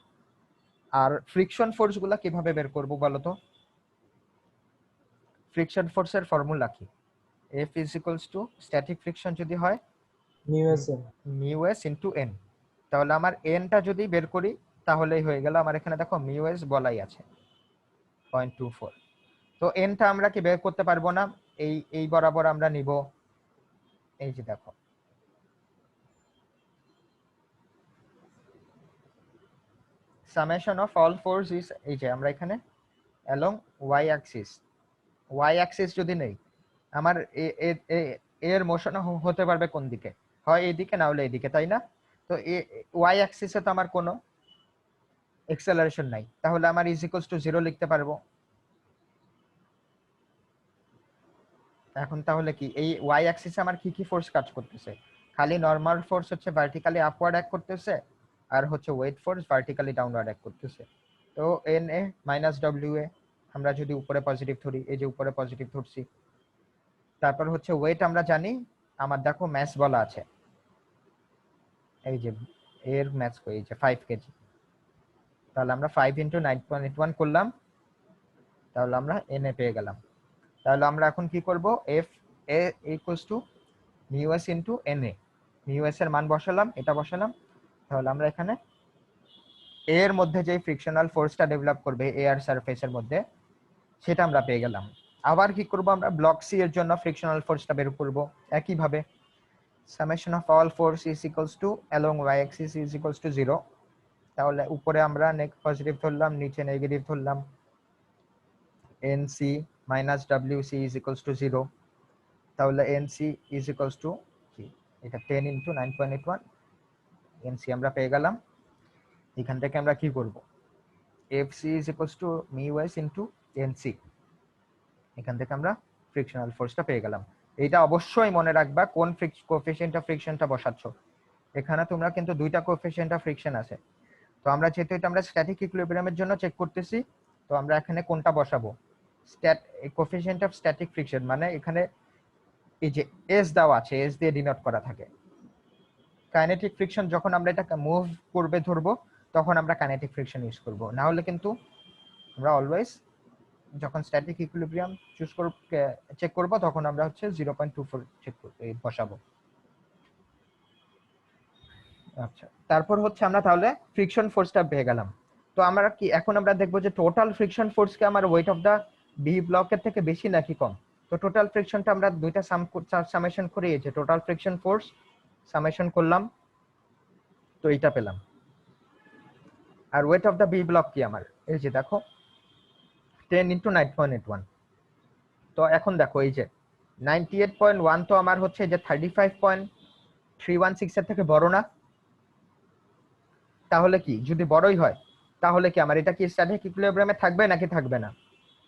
আর ফ্রিকশন ফোর্সগুলো কিভাবে বের করব বলো তো? ফ্রিকশন ফোর্সের ফর্মুলা কি? F is equals to static friction যদি হয় mu S N. Mu S into N, তাহলে আমার এনটা যদি বের করি তাহলেই হয়ে গেল। আমার এখানে দেখো মিউ এস বলাই আছে 0.24, তো এনটা আমরা কি বের করতে পারবো না? এই এই বরাবর আমরা নিব, এই যে দেখো summation of all force is, এই যে আমরা এখানে অ্যালং ওয়াই অ্যাক্সিস যদি নেই, আমার এর মোশন হতে পারবে কোন দিকে? হয় এইদিকে না হলে এইদিকে, তাই না? তো ওয়াই অ্যাক্সিসে তো আমার কোনো এক্সেলারেশন নাই, তাহলে আমার ইজ ইকুয়ালস টু 0 লিখতে পারবো। এখন তাহলে কি এই ওয়াই অ্যাক্সিসে আমার কি কি ফোর্স কাজ করতেছে? খালি নরমাল ফোর্স হচ্ছে ভার্টিক্যালি আপওয়ার্ড অ্যাক্ট করতেছে, আর হচ্ছে weight force vertically downward act করতেছে। তো N A minus W A আমরা যদি উপরে পজিটিভ ধরি, এই যে উপরে পজিটিভ ধরছি, তারপর হচ্ছে ওয়েট আমরা জানি, আমার দেখো ম্যাস বলা আছে, এই যে এর ম্যাস কই, এই যে 5 কেজি, তাহলে আমরা 5 ইনটু 9.81 করলাম, তাহলে আমরা এন এ পেয়ে গেলাম। তাহলে আমরা এখন কি করব? F A equals to mu S into N A, mu S এর মান বসালাম, এটা বসালাম, তাহলে আমরা এখানে এর মধ্যে যে ফ্রিকশনাল ফোর্সটা ডেভেলপ করবে এয়ার সারফেসের মধ্যে, সেটা আমরা পেয়ে গেলাম। আবার কি করব? আমরা ব্লক সি এর জন্য ফ্রিকশনাল ফোর্সটা বের করব একই ভাবে, summation of all force is equals to along y axis is equals to 0, তাহলে উপরে আমরা পজিটিভ ধরলাম, নিচে নেগেটিভ ধরলাম, N C minus W C is equals to 0, তাহলে এনসি ইজ ইকুয়ালস টু কি, এটা 10 ইনটু 9.81, এনসি আমরা পেয়ে গেলাম। এখান থেকে আমরা কি করব? FC is equals two mu S into NC, এখান থেকে আমরা ফ্রিকশনাল ফোর্সটা পেয়ে গেলাম। এইটা অবশ্যই মনে রাখবা কোন কোএফিশিয়েন্ট অফ ফ্রিকশনটা বসাচ্ছ। এখানে তোমরা কিন্তু দুইটা কোএফিশিয়েন্ট অফ ফ্রিকশন আছে, তো আমরা যেহেতু এটা আমরা স্ট্যাটিক ইকুইলিব্রিয়ামের জন্য চেক করতেছি, তো আমরা এখানে কোনটা বসাবো, কোএফিসিয়েন্ট অফ স্ট্যাটিক ফ্রিকশন, মানে এখানে এই যে এস দেওয়া আছে, এস দিয়ে ডিনোট করা থাকে। কাইনেটিক ফ্রিকশন যখন আমরা এটা মুভ করবে ধরবো, তখন আমরা কাইনেটিক ফ্রিকশন ইউজ করব, না হলে কিন্তু আমরা অলওয়েজ যখন স্ট্যাটিক ইকুইলিব্রিয়াম চুজ করব চেক করব, তখন আমরা হচ্ছে 0.24 চেক বসাবো। আচ্ছা, তারপর হচ্ছে আমরা তাহলে ফ্রিকশন ফোর্সটা পেয়ে গেলাম। তো আমরা কি এখন আমরা দেখবো যে টোটাল ফ্রিকশন ফোর্স কি আমার ওয়েট অফ দা বি ব্লকের থেকে বেশি নাকি কম। তো টোটাল ফ্রিকশনটা আমরা দুইটা সামেশন করে, এই যে টোটাল ফ্রিকশন ফোর্স সামেশন করলাম, তো এটা পেলাম। আর weight of the b block কি আমার, এই যে দেখো 10 × 9.81। তো এখন দেখো এই যে 98.1 তো আমার হচ্ছে যে 35.316 এর থেকে বড় না, তাহলে কি যদি বড়ই হয় তাহলে কি আমার এটা কি স্ট্যাটিক ইকুইলিব্রিয়ামে থাকবে নাকি থাকবে না?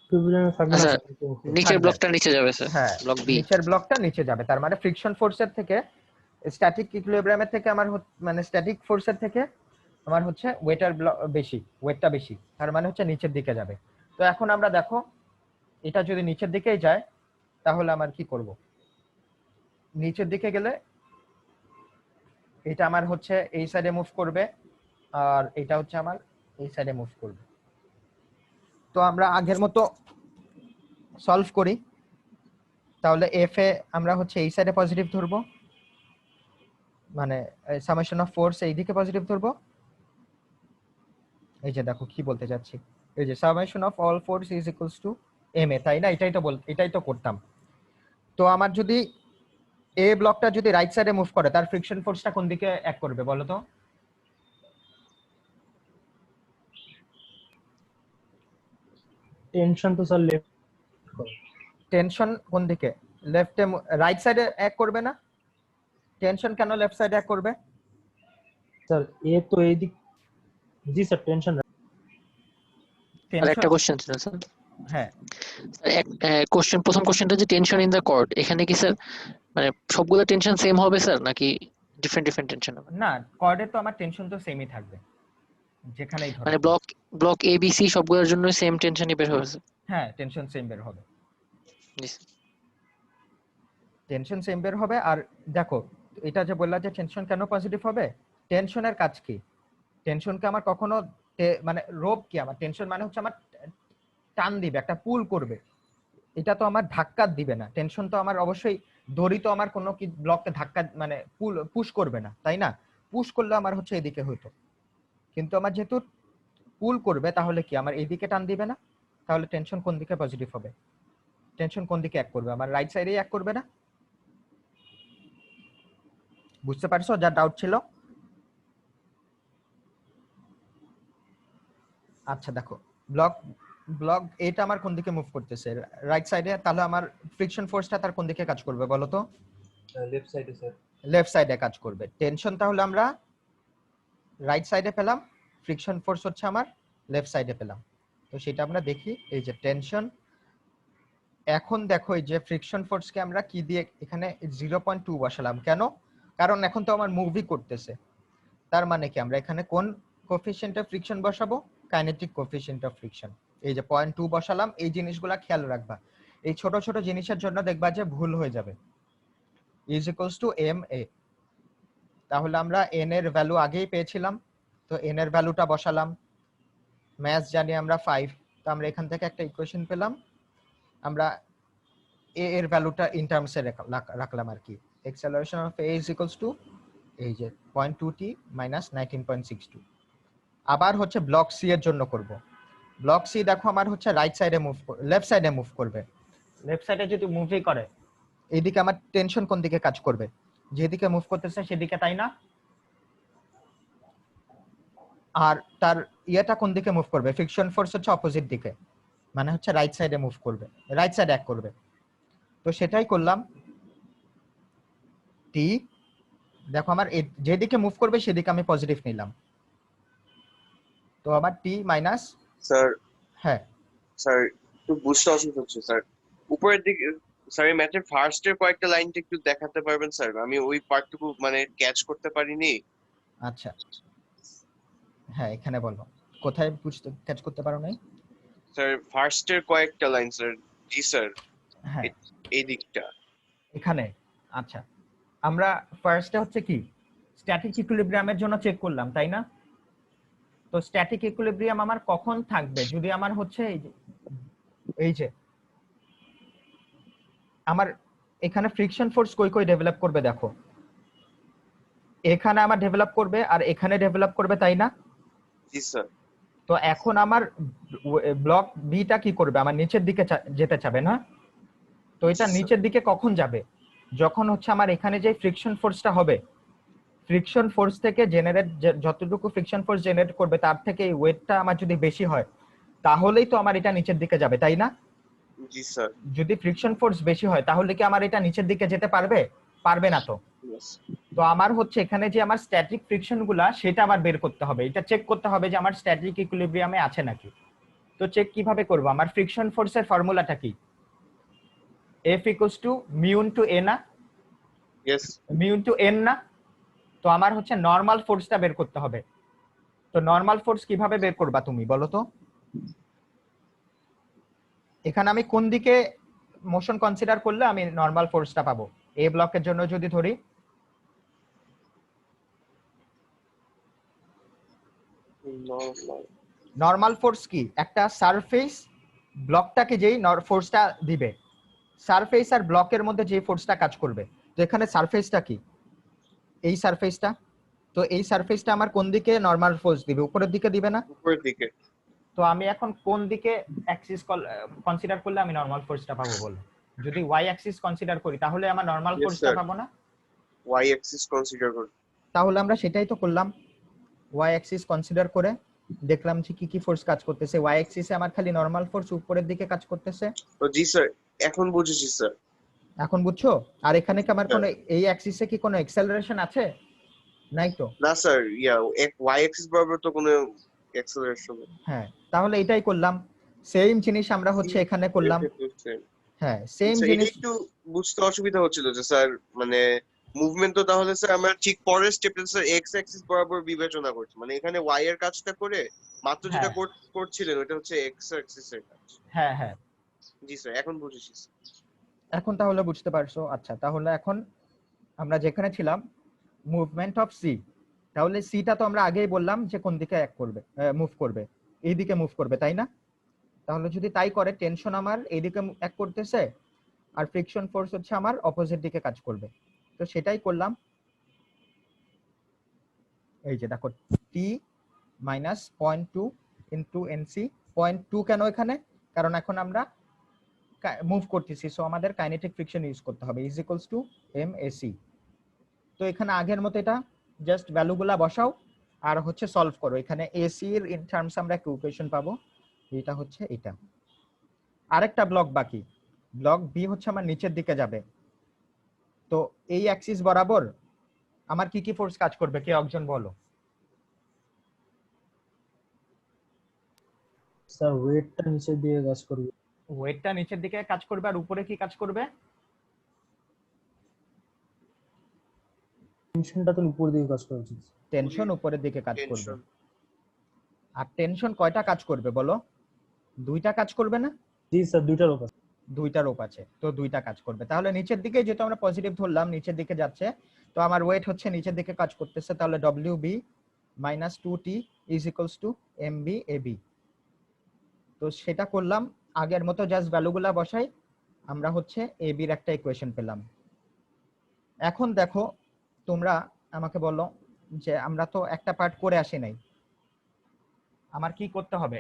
ইকুইলিব্রিয়ামে থাকবে না আচ্ছা, স্যার, কিন্তু নিচের থাকবে। ব্লকটা নিচে যাবে স্যার, হ্যাঁ, ব্লক বি। নিচের ব্লকটা নিচে যাবে, তার মানে ফ্রিকশন ফোর্সের থেকে স্ট্যাটিক ইকুইলিব্রিয়ামের থেকে আমার মানে স্ট্যাটিক ফোর্সের থেকে আমার হচ্ছে ওয়েটটা বেশি, তার মানে হচ্ছে নিচের দিকে যাবে। তো এখন আমরা দেখো এটা যদি নিচের দিকেই যায় তাহলে আমার কি করব, নিচের দিকে গেলে এটা আমার হচ্ছে এই সাইডে মুভ করবে, আর এটা হচ্ছে আমার এই সাইডে মুভ করবে। তো আমরা আগের মতো সলভ করি, তাহলে এফ এ আমরা হচ্ছে এই সাইডে পজিটিভ ধরবো, মানে সামেশন অফ ফোর্স এই দিকে পজিটিভ ধরবো। এই যে দেখো কি বলতে যাচ্ছি, এই যে summation of all force is equals to m a, তাই না? এটাই তো করতাম। তো আমার যদি এ ব্লকটা যদি রাইট সাইডে মুভ করে, তার ফ্রিকশন ফোর্সটা কোন দিকে অ্যাক্ট করবে বলো তো? টেনশন তো স্যার লেফট করে। টেনশন কোন দিকে? লেফটে, রাইট সাইডে অ্যাক্ট করবে না? টেনশন কেন লেফট সাইডে অ্যাক্ট করবে? স্যার এ তো এই দিক, জি স্যার টেনশন। আর টেনশন, একটা কোশ্চেন ছিল স্যার, হ্যাঁ প্রথম কোশ্চেনটা যে টেনশন ইন দ্য কর্ড, এখানে কি স্যার মানে সবগুলো টেনশন সেম হবে স্যার, নাকি ডিফারেন্ট ডিফারেন্ট টেনশন হবে? না, কর্ডে তো আমার টেনশন তো সেমই থাকবে যেখানেই ধরো। মানে ব্লক এ বি সি সবগুলোর জন্য সেম টেনশনই বের হবে স্যার? হ্যাঁ, টেনশন সেম বের হবে, জি স্যার। টেনশন সেম বের হবে। আর দেখো এটা যে বললা যে টেনশন কেন পজিটিভ হবে, টেনশনের কাজ কি? টেনশনকে আমার কখনো মানে রোপ কি, আমার টেনশন মানে হচ্ছে আমার টান দিবে, একটা পুল করবে, এটা তো আমার ধাক্কা দিবে না। টেনশন তো আমার অবশ্যই দড়ি তো আমার কোনো কি ব্লককে ধাক্কা মানে পুশ করবে না, তাই না? পুশ করলে আমার হচ্ছে এদিকে হইতো, কিন্তু আমার যেহেতু পুল করবে তাহলে কি আমার এইদিকে টান দিবে না, তাহলে টেনশন কোন দিকে পজিটিভ হবে? টেনশন কোন দিকে এক করবে? আমার রাইট সাইডেই এক করবে না? বুঝতে পারছো যা ডাউট ছিল? আচ্ছা দেখো, ব্লক এটা আমার কোন দিকে মুভ করতেছে? রাইট সাইডে, তাহলে আমার ফ্রিকশন ফোর্সটা তার কোন দিকে কাজ করবে বলো তো? লেফট সাইডে স্যার। লেফট সাইডে কাজ করবে। টেনশন তাহলে আমরা রাইট সাইডে পেলাম, ফ্রিকশন ফোর্স হচ্ছে আমার লেফট সাইডে পেলাম। তো সেটা আমরা দেখি, এই যে টেনশন। এখন দেখো এই যে ফ্রিকশন ফোর্সকে আমরা কি দিয়ে এখানে 0.2 বসালাম, কেন? কারণ এখন তো আমার মুভই করতেছে, তার মানে কি আমরা এখানে কোন কোএফিসিয়েন্ট অফ ফ্রিকশন বসাবো? Kinetic coefficient of friction. এই যে 0.2 বসালাম, এই জিনিসগুলা খেয়াল রাখবা, এই ছোট ছোট জিনিসের জন্য দেখবা যে ভুল হয়ে যাবে। ইজ ইকুয়ালস টু এম এ, তাহলে আমরা এন এর ভ্যালু আগেই পেয়েছিলাম, তো এন এর ভ্যালুটা বসালাম, ম্যাথ জানি আমরা 5, তো আমরা এখান থেকে একটা ইকুয়েশন পেলাম, আমরা এ এর ভ্যালুটা ইন টার্মসে রাখলাম আর কি। Acceleration of A is equals two এই যে 0.2t - 19.62। আবার হচ্ছে ব্লক সি এর জন্য করব। ব্লক সি দেখো আমার হচ্ছে রাইট সাইডে লেফট সাইডে মুভ করবে। লেফট সাইডে যদি মুভই করে, এইদিকে আমার টেনশন কোন দিকে কাজ করবে? যেদিকে মুভ করতেছে সেদিকে, তাই না? আর তার ইয়েটা কোন দিকে মুভ করবে? ফ্রিকশন ফোর্স হচ্ছে অপোজিট দিকে, মানে হচ্ছে রাইট সাইডে মুভ করবে, রাইট সাইডে এক করবে। তো সেটাই করলাম। টি দেখো আমার যেদিকে মুভ করবে সেদিকে আমি পজিটিভ নিলাম, তো আমার টি মাইনাস, স্যার হ্যাঁ স্যার একটু বুঝতে অসুবিধা হচ্ছে স্যার। উপরের দিকে স্যার এই ম্যাথের ফার্স্টের কয়েকটা লাইনটা একটু দেখাতে পারবেন স্যার? আমি ওই পার্টটুকু মানে ক্যাচ করতে পারিনি। আচ্ছা হ্যাঁ এখানে বলো কোথায় বুঝতে ক্যাচ করতে পারো নাই? স্যার ফার্স্টের কয়েকটা লাইন স্যার। জি স্যার, হ্যাঁ এই দিকটা। এখানে। আচ্ছা আমরা ফার্স্টে হচ্ছে কি স্ট্যাটিক ইকুইলিব্রিয়ামের জন্য চেক করলাম তাই না? তো স্ট্যাটিক ইকুইলিব্রিয়াম আমার কখন থাকবে যদি আমার হচ্ছে এই যে আমার এখানে ফ্রিকশন ফোর্স কই কই ডেভেলপ করবে দেখো, এখানে আমার ডেভেলপ করবে আর এখানে ডেভেলপ করবে তাই না? জি স্যার। তো এখন আমার ব্লক বিটা কি করবে, আমার নিচের দিকে যেতে চাবে না? তো এটা নিচের দিকে কখন যাবে? যখন হচ্ছে আমার এখানে যে ফ্রিকশন ফোর্সটা হবে, ফ্রিকশন ফোর্স থেকে জেনারেট যতটুকু ফ্রিকশন ফোর্স জেনারেট করবে তার থেকে এই ওয়েটটা আমার যদি বেশি হয় তাহলেই তো আমার এটা নিচের দিকে যাবে তাই না? জি স্যার। যদি ফ্রিকশন ফোর্স বেশি হয় তাহলে কি আমার এটা নিচের দিকে যেতে পারবে? পারবে না তো। তো আমার হচ্ছে এখানে যে আমার স্ট্যাটিক ফ্রিকশন গুলা সেটা আমার বের করতে হবে, এটা চেক করতে হবে যে আমার স্ট্যাটিক ইকুইলিব্রিয়ামে আছে নাকি। তো চেক কিভাবে করব? আমার ফ্রিকশন ফোর্সের ফর্মুলাটা কি? F equals to mu into a না? ইয়েস। mu into n না? তো আমার হচ্ছে নরমাল ফোর্সটা বের করতে হবে। তো নরমাল ফোর্স কিভাবে বের করবা তুমি বলো তো? এখানে আমি কোন দিকে মোশন কনসিডার করলে আমি নরমাল ফোর্সটা পাবো? এ ব্লকের জন্য যদি ধরি, নরমাল ফোর্স কি? একটা সারফেস ব্লকটাকে যেই ফোর্সটা দিবে, সারফেস আর ব্লকের মধ্যে যে ফোর্সটা কাজ করবে। তো এখানে সারফেসটা কি? এই সারফেসটা। তো এই সারফেসটা আমার কোন দিকে নরমাল ফোর্স দিবে? উপরের দিকে দিবে না? উপরের দিকে। তো আমি এখন কোন দিকে অ্যাক্সিস কনসিডার করলে আমি নরমাল ফোর্সটা পাবো বলো? যদি ওয়াই অ্যাক্সিস কনসিডার করি তাহলে আমার নরমাল Yes, ফোর্সটা sir. পাবো না? ওয়াই অ্যাক্সিস কনসিডার করুন। তাহলে আমরা সেটাই তো করলাম, ওয়াই অ্যাক্সিস কনসিডার করে দেখলাম যে কি কি ফোর্স কাজ করতেছে। ওয়াই অ্যাক্সিসে আমার খালি নরমাল ফোর্স উপরের দিকে কাজ করতেছে। তো জি স্যার, এখন বুঝেছি স্যার। এখন বুঝছো? আর এখানে কি আমার কোনো এই অ্যাক্সিসে কি কোনো অ্যাক্সেলারেশন আছে? নাই তো। না স্যার, ওয়াই অ্যাক্সিস বরাবর তো কোনো অ্যাক্সেলারেশন নেই। হ্যাঁ তাহলে এটাই করলাম, সেম জিনিস আমরা হচ্ছে এখানে করলাম। হ্যাঁ সেম স্যার, এটা জিনিস। একটু বুঝতে অসুবিধা হচ্ছিল যে স্যার, মানে মুভমেন্ট তো তাহলে স্যার আমরা ঠিক পরের স্টেপে স্যার এক্স অ্যাক্সিস বরাবর বিবেচনা করছি, মানে এখানে ওয়াই এর কাজটা করে মাত্র যেটা করছিলেন ওটা হচ্ছে এক্স অ্যাক্সিস এর কাজ। হ্যাঁ হ্যাঁ জি স্যার, এখন বুঝেছি। এখন তাহলে বুঝতে পারছো? আচ্ছা তাহলে এখন আমরা যেখানে ছিলাম মুভমেন্ট অফ সি, তাহলে সিটা তো আমরা আগেই বললাম যে কোন দিকে এক করবে, মুভ করবে, এই দিকে মুভ করবে তাই না? তাহলে যদি তাই করে টেনশন আমার এইদিকে এক করতেছে আর ফ্রিকশন ফোর্স হচ্ছে আমার অপোজিট দিকে কাজ করবে। তো সেটাই করলাম। এই যে দেখো টি মাইনাস 0.2 ইন্টু এনসি। 0.2 কেন এখানে? কারণ এখন আমরা মুভ করতেছি, সো আমাদের কাইনেটিক ফ্রিকশন ইউজ করতে হবে, is equals to M A C. তো এখানে আগের মতো এটা জাস্ট ভ্যালুগুলা বসাও আর হচ্ছে সলভ করো। এখানে এসি এর ইন টার্মস আমরা একটা ইকুয়েশন পাবো, এটা হচ্ছে এটা। আরেকটা ব্লক বাকি, ব্লক বি হচ্ছে আমার নিচের দিকে যাবে। তো এই অ্যাক্সিস বরাবর আমার কি কি ফোর্স কাজ করবে কে একজন বলো? স্যার ওয়েটটা নিচের দিকে কাজ করবে। ওয়েটটা নিচের দিকে কাজ করবে আর উপরে কি কাজ করবে? টেনশনটা তো উপর দিকে কাজ করা উচিত। টেনশন উপরের দিকে কাজ করবে। আর টেনশন কয়টা কাজ করবে বলো? দুইটা কাজ করবে না? জি স্যার, দুইটার উপর। দুইটা রূপ আছে, তো দুইটা কাজ করবে। তাহলে নিচের দিকে যেহেতু আমরা পজিটিভ ধরলাম নিচের দিকে যাচ্ছে, তো আমার ওয়েট হচ্ছে নিচের দিকে কাজ করতেছে, তাহলে WB minus 2T is equals two MB AB। তো সেটা করলাম, আগের মতো জাস্ট ভ্যালুগুলা বসাই, আমরা হচ্ছে AB এর একটা ইকুয়েশন পেলাম। এখন দেখো তোমরা আমাকে বলো যে আমরা তো একটা পার্ট করে আসি নাই, আমার কি করতে হবে?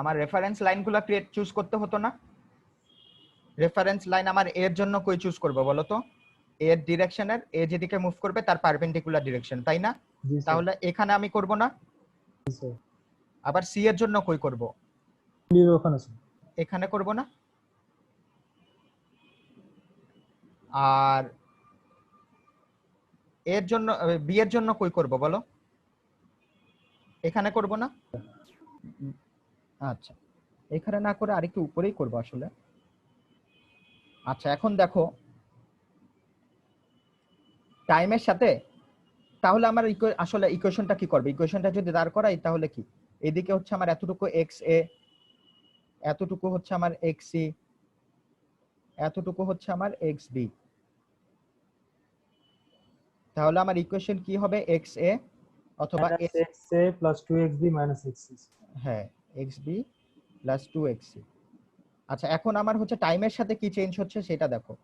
আমার রেফারেন্স লাইনগুলো চুজ করতে হতো না? রেফারেন্স লাইন আমার এর জন্য কই চুজ করব বলো তো? এর ডিরেকশনের, এ যেদিকে মুভ করবে তার পারপেন্ডিকুলার ডিরেকশন, তাই না? তাহলে এখানে আমি করব না? আবার সি এর জন্য কই করব? ওখানে আছে, এখানে করব না? আর এর জন্য বি এর জন্য কই করব বলো? এখানে করব না? আচ্ছা এখানে না করে আরেকটু উপরেই করব আসলে। আচ্ছা এখন দেখো টাইমের সাথে তাহলে আমার আসলে ইকুয়েশনটা কি করবে, ইকুয়েশনটা যদি দাঁড় করাই তাহলে কি, এদিকে হচ্ছে আমার এতটুকু এক্স এ, এতটুকু হচ্ছে আমার এক্স সি, এতটুকু হচ্ছে আমার এক্স বি। তাহলে আমার ইকুয়েশন কি হবে, এক্স এ অথবা minus xa plus 2xb minus xc. হ্যাঁ এক্স বি প্লাস 2xc। আচ্ছা এখন আমার হচ্ছে টাইমের সাথে কি চেঞ্জ হচ্ছে সেটা দেখো,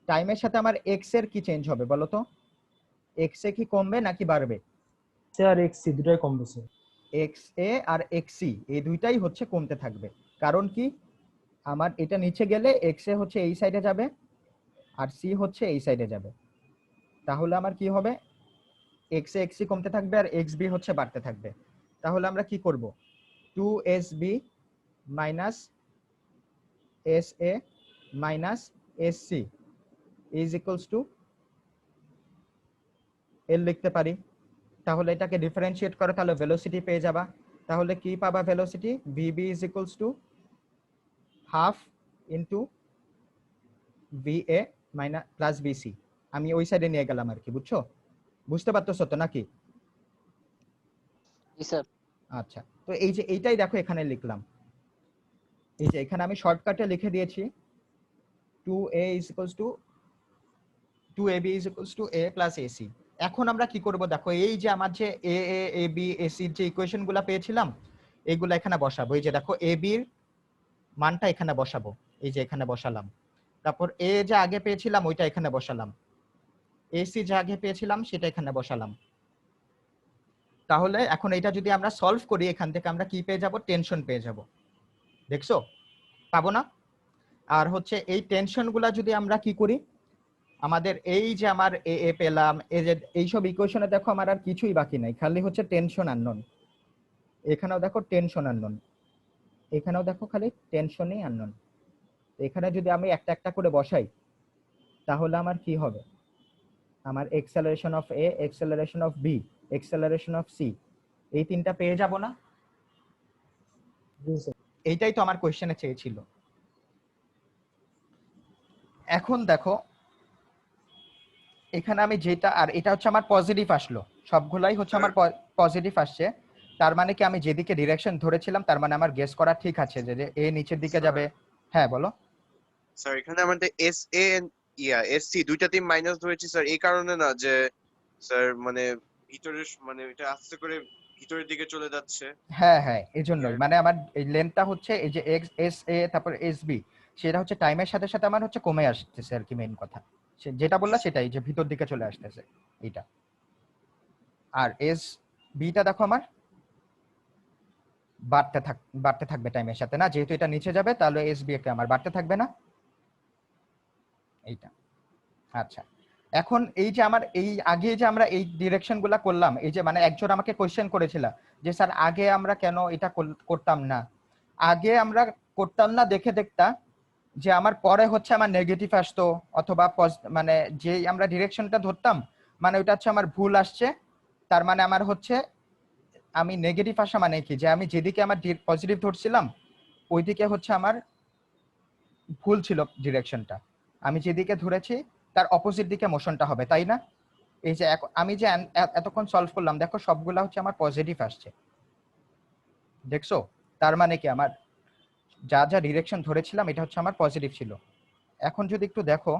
টাইমের সাথে আমার এক্স এর কি চেঞ্জ হবে বলো তো, এক্স এ কি কমবে নাকি বাড়বে? xa আর xc দুটোই কমবে স্যার। এক্স এ আর এক্স সি এই দুইটাই হচ্ছে কমতে থাকবে, কারণ কি আমার এটা নিচে গেলে এক্স এ হচ্ছে এই সাইডে যাবে আর সি হচ্ছে এই সাইডে যাবে, তাহলে আমার কি হবে, এক্স এ এক্স সি কমতে থাকবে আর এক্স বি হচ্ছে বাড়তে থাকবে। তাহলে আমরা কি করব, 2sb minus s a minus s c is equals to l লিখতে পারি। তাহলে এটাকে ডিফারেন্সিয়েট করে তাহলে ভেলোসিটি পেয়ে যাবা। তাহলে কি পাবা velocity, vb is equals to half into va minus plus bc। আমি ওই সাইডে নিয়ে গেলাম আর কি, বুঝছো, বুঝতে পারতেছো তো নাকি? জি স্যার। আচ্ছা তো এই যে এইটাই দেখো এখানে লিখলাম, এই যে এখানে আমি শর্টকাটে লিখে দিয়েছি 2a is equals to 2ab is equals to a plus ac। এখন আমরা কি করব দেখো, এই যে আমার যে a a a b a c যে ইকুয়েশন গুলা পেয়েছিলাম এইগুলা এখানে বসাবো। এই যে দেখো a b এর মানটা এখানে বসাবো, এই যে এখানে বসালাম। তারপর a যে আগে পেয়েছিলাম ওইটা এখানে বসালাম, ac যে আগে পেয়েছিলাম সেটা এখানে বসালাম। তাহলে এখন এটা যদি আমরা সলভ করি এখান থেকে আমরা কি পেয়ে যাব, টেনশন পেয়ে যাব, দেখছো পাবো না? আর হচ্ছে এই টেনশন গুলা যদি আমরা কি করি, আমাদের এই যে আমার এ এ পেলাম, এই যে এইসব ইকুয়েশনে দেখো আমার আর কিছুই বাকি নাই, খালি হচ্ছে টেনশন আননোন। এখানেও দেখো টেনশন আননোন, এখানেও দেখো খালি টেনশনই আননোন। এখানে যদি আমি একটা একটা করে বসাই তাহলে আমার কি হবে, আমার acceleration of A, acceleration of B, acceleration of C, এই তিনটা পেয়ে যাব না? জি স্যার। এইটাই তো আমার কোশ্চেনে চেয়েছিল। এখন দেখো এখানে আমি যেটা, আর এটা হচ্ছে আমার পজিটিভ আসলো, সবগুলাই হচ্ছে আমার পজিটিভ আসছে, তার মানে কি আমি যেদিকে ডিরেকশন ধরেছিলাম তার মানে আমার গেস করা ঠিক আছে যে এ নিচের দিকে যাবে। হ্যাঁ বলো। স্যার এখানে আমাদের এস এ এস সি দুইটাতেই মাইনাস ধরেছি স্যার, এই কারণে না যে স্যার মানে ভিতরের মানে এটা আস্তে করে ভিতরের দিকে চলে যাচ্ছে। হ্যাঁ হ্যাঁ এই জন্যই, মানে আমার এই লেন্থটা হচ্ছে এই যে এক্স এস এ তারপর এস বি, সেটা হচ্ছে টাইমের সাথে সাথে আমার হচ্ছে কমে আসতেছে আর কি, মেইন কথা যেটা বললা সেটাই, যে ভিতর দিকে চলে আসতেছে এইটা। আর এস বিটা দেখো আমার বাড়তে থাকবে টাইমের সাথে, না যেহেতু এটা নিচে যাবে তাহলে এস বি কে আমার বাড়তে থাকবে না এইটা। আচ্ছা এখন এই যে আমার এই আগে যে আমরা এই ডিরেকশন গুলা করলাম, এই যে মানে একজন আমাকে কোশ্চেন করেছিল যে স্যার আগে আমরা কেন এটা করতাম না, আগে আমরা করতাম না দেখে দেখতা যে আমার পরে হচ্ছে আমার নেগেটিভ আসতো, অথবা মানে যে আমরা ডিরেকশনটা ধরতাম মানে ওটা হচ্ছে আমার ভুল আসছে, তার মানে আমার হচ্ছে আমি নেগেটিভ আসা মানে কি, যে আমি যেদিকে আমার পজিটিভ ধরছিলাম ওইদিকে হচ্ছে আমার ভুল ছিল ডিরেকশনটা, আমি যেদিকে ধরেছি তার অপোজিট দিকে মোশনটা হবে, তাই না? এই যে আমি যে এতক্ষণ সলভ করলাম দেখো সবগুলা হচ্ছে আমার পজিটিভ আসছে, দেখছো? তার মানে কি আমার যা যা ডিরেকশন ধরেছিলাম এটা হচ্ছে আমার পজিটিভ ছিল। এখন যদি একটু দেখো,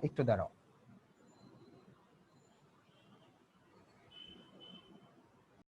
একটু দাঁড়াও,